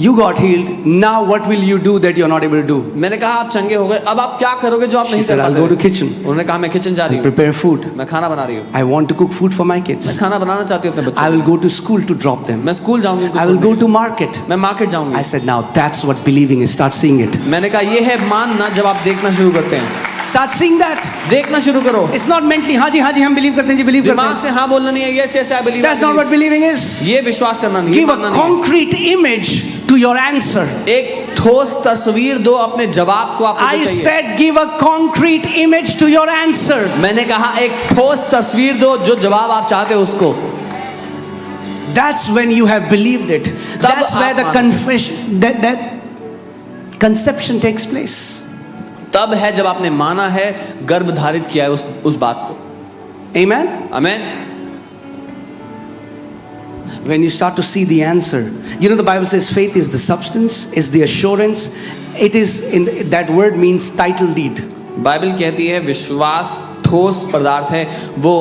You got healed. Now what will you do that you're not able to do? मैंने कहा आप चंगे हो गए, अब आप क्या करोगे जो आप She नहीं said, कर I'll पाते go to थे? kitchen. उन्होंने कहा मैं किचन जा रही हूँ, Prepare food. मैं खाना बना रही हूँ, I want to cook food for my मैं kids. खाना बनाना चाहती हूँ अपने I बच्चों will go to school to drop them. को। मैं स्कूल जाऊंगी उनको I will छोड़ने। go to market. मैं मार्केट जाऊंगी। I said, now that's what believing is. Start seeing it. मैंने कहा ये है मानना, जब आप देखना शुरू करते हैं। Start seeing that. देखना शुरू करो। It's not mentally, हाँ जी हम believe करते हैं जी, believe करते दिमाग हैं. से हाँ बोलना नहीं है, yes yes I believe. That's not what believing is. ये विश्वास करना नहीं है, Give मानना a नहीं है। concrete image to your answer. एक ठोस तस्वीर दो अपने जवाब को, आपको I जो चाहिए। said, give a concrete image to your answer. मैंने कहा एक ठोस तस्वीर दो, जो जवाब आप चाहते हो उसको। That's when you have believed it. That's where the confession, that conception takes place. तब है जब आपने माना है, गर्भ धारित किया है उस बात को। Amen. Amen. When you start to see the answer, you know the Bible says faith is the substance, is the assurance. It is that word means title deed. Bible कहती है विश्वास ठोस पदार्थ है, वो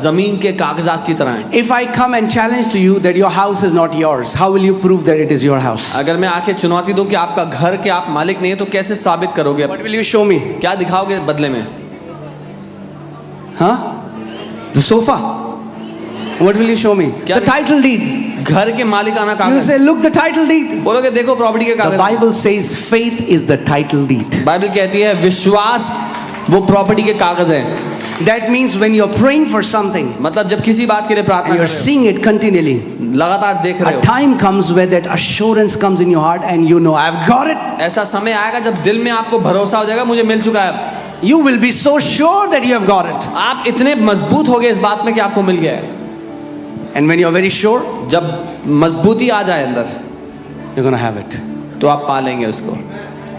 जमीन के कागजात की तरह है। If I come and challenge to you that your house is not yours, how will you prove that it is your house? अगर मैं आके चुनौती दूं कि आपका घर के आप मालिक नहीं है, तो कैसे साबित करोगे? What will you show me? क्या दिखाओगे बदले में? Huh? The sofa. What will you show me? क्या The title deed. घर के मालिकाना You कागज। say, look, the title deed. बोलोगे देखो प्रॉपर्टी के The कागज। Bible says faith is the title deed. Bible कहती है विश्वास वो प्रॉपर्टी के कागज है। That means when you're praying for something मतलब जब किसी बात के लिए प्रार्थना and कर you're रहे seeing it continually, हो, लगातार देख रहे a हो, time comes where that assurance comes in your heart and you know, I've got it. ऐसा समय आएगा जब दिल में आपको भरोसा हो जाएगा मुझे मिल चुका है। You will be so sure that you have got it. आप इतने मजबूत हो गए इस बात में कि आपको मिल गया है। And when you're very sure, जब मजबूती आ जाए अंदर, you're going to have it. तो आप पा लेंगे उसको।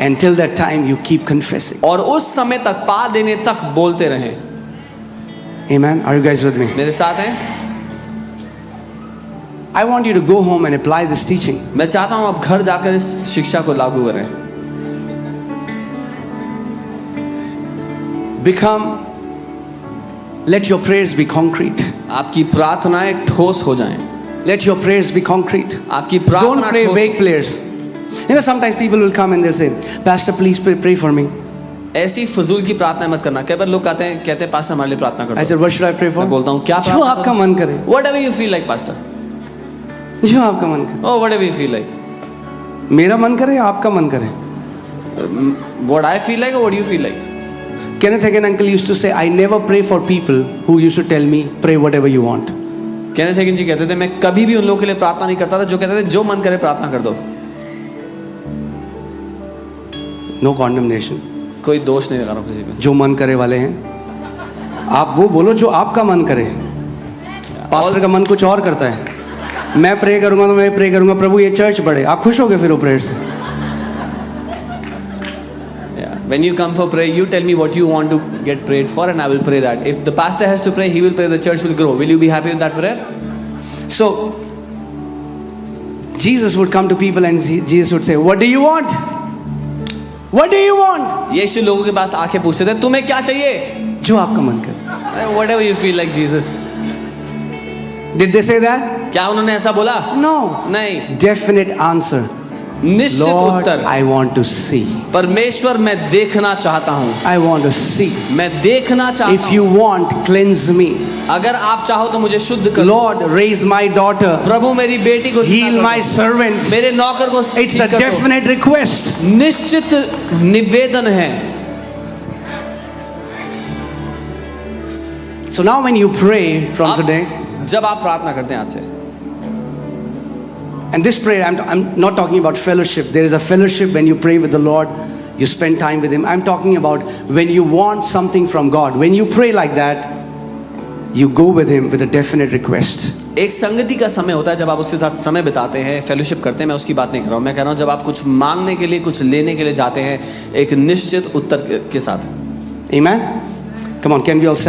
Until that time, you keep confessing. और उस समय तक, पा देने तक बोलते रहें। Amen. Are you guys with me? मेरे साथ हैं? I want you to go home and apply this teaching. मैं चाहता हूं आप घर जाकर इस शिक्षा को लागू करें। Let your prayers be concrete. आपकी प्रार्थनाएं ठोस हो जाएं। Let your prayers be concrete. आपकी Don't प्रार्थना pray ठोस- vague prayers. You know, sometimes people will come and they'll say, Pastor, please pray for me. ऐसी फजूल की प्रार्थना मत करना। कई बार लोग कहते हैं पास्टर हमारे लिए प्रार्थना I करो। said, what should I pray for? मैं बोलता हूँ क्या जो आपका मन करे, Whatever you feel like, pastor. जो आपका मन करे, Oh, whatever you feel like. मेरा मन करे या आपका मन करे. What I feel like or what you feel like? Kenneth Hagin uncle used to say, I never pray for people who used to tell me, pray whatever you want. Kenneth Hagin जी कहते थे मैं कभी भी उन लोगों के लिए प्रार्थना नहीं करता था जो कहते थे जो मन करे प्रार्थना कर दो। No condemnation. कोई दोष नहीं लगा रहा हूं किसी पे। जो मन करे वाले हैं, आप वो बोलो जो आपका मन करे। पास्टर का मन कुछ और करता है। मैं प्रे करूंगा तो मैं प्रे करूंगा प्रभु ये चर्च बढ़े, आप खुश हो गए फिर वो प्रेयर से। When you come for prayer, you tell me what you want to get prayed for, and I will pray that. If the pastor has to pray, he will pray. The church will grow. Will you be happy with that prayer? So Jesus would come to people and Jesus would say, what do you want? What do you want? यीशु लोगों के पास आके पूछते थे तुम्हें क्या चाहिए? जो आपका मन करे। Whatever you feel like, Jesus. Did they say that? क्या उन्होंने ऐसा बोला? No. नहीं। Definite answer. निश्चित Lord, Uttar. I want to see. परमेश्वर मैं देखना चाहता हूँ। I want to see. मैं देखना चाहता If हूँ। you want, cleanse me. अगर आप चाहो तो मुझे शुद्ध करो। Lord, raise my daughter. प्रभु मेरी बेटी को Heal जिंदा my कर दो। servant. मेरे नौकर को It's a ठीक कर दो। definite request. निश्चित निवेदन है। So now when you pray from अब today, जब आप प्रार्थना करते हैं आज से, and this prayer, I'm not talking about fellowship. There is a fellowship when you pray with the Lord, you spend time with Him. I'm talking about when you want something from God. When you pray like that, you go with Him with a definite request. एक संगति का समय होता है जब आप उसके साथ समय बिताते हैं, फेलोशिप करते हैं। मैं उसकी बात नहीं कर रहा हूँ, मैं कह रहा हूँ जब आप कुछ मांगने के लिए, कुछ लेने के लिए जाते हैं एक निश्चित उत्तर के साथ। Amen? Come on, can we all stand?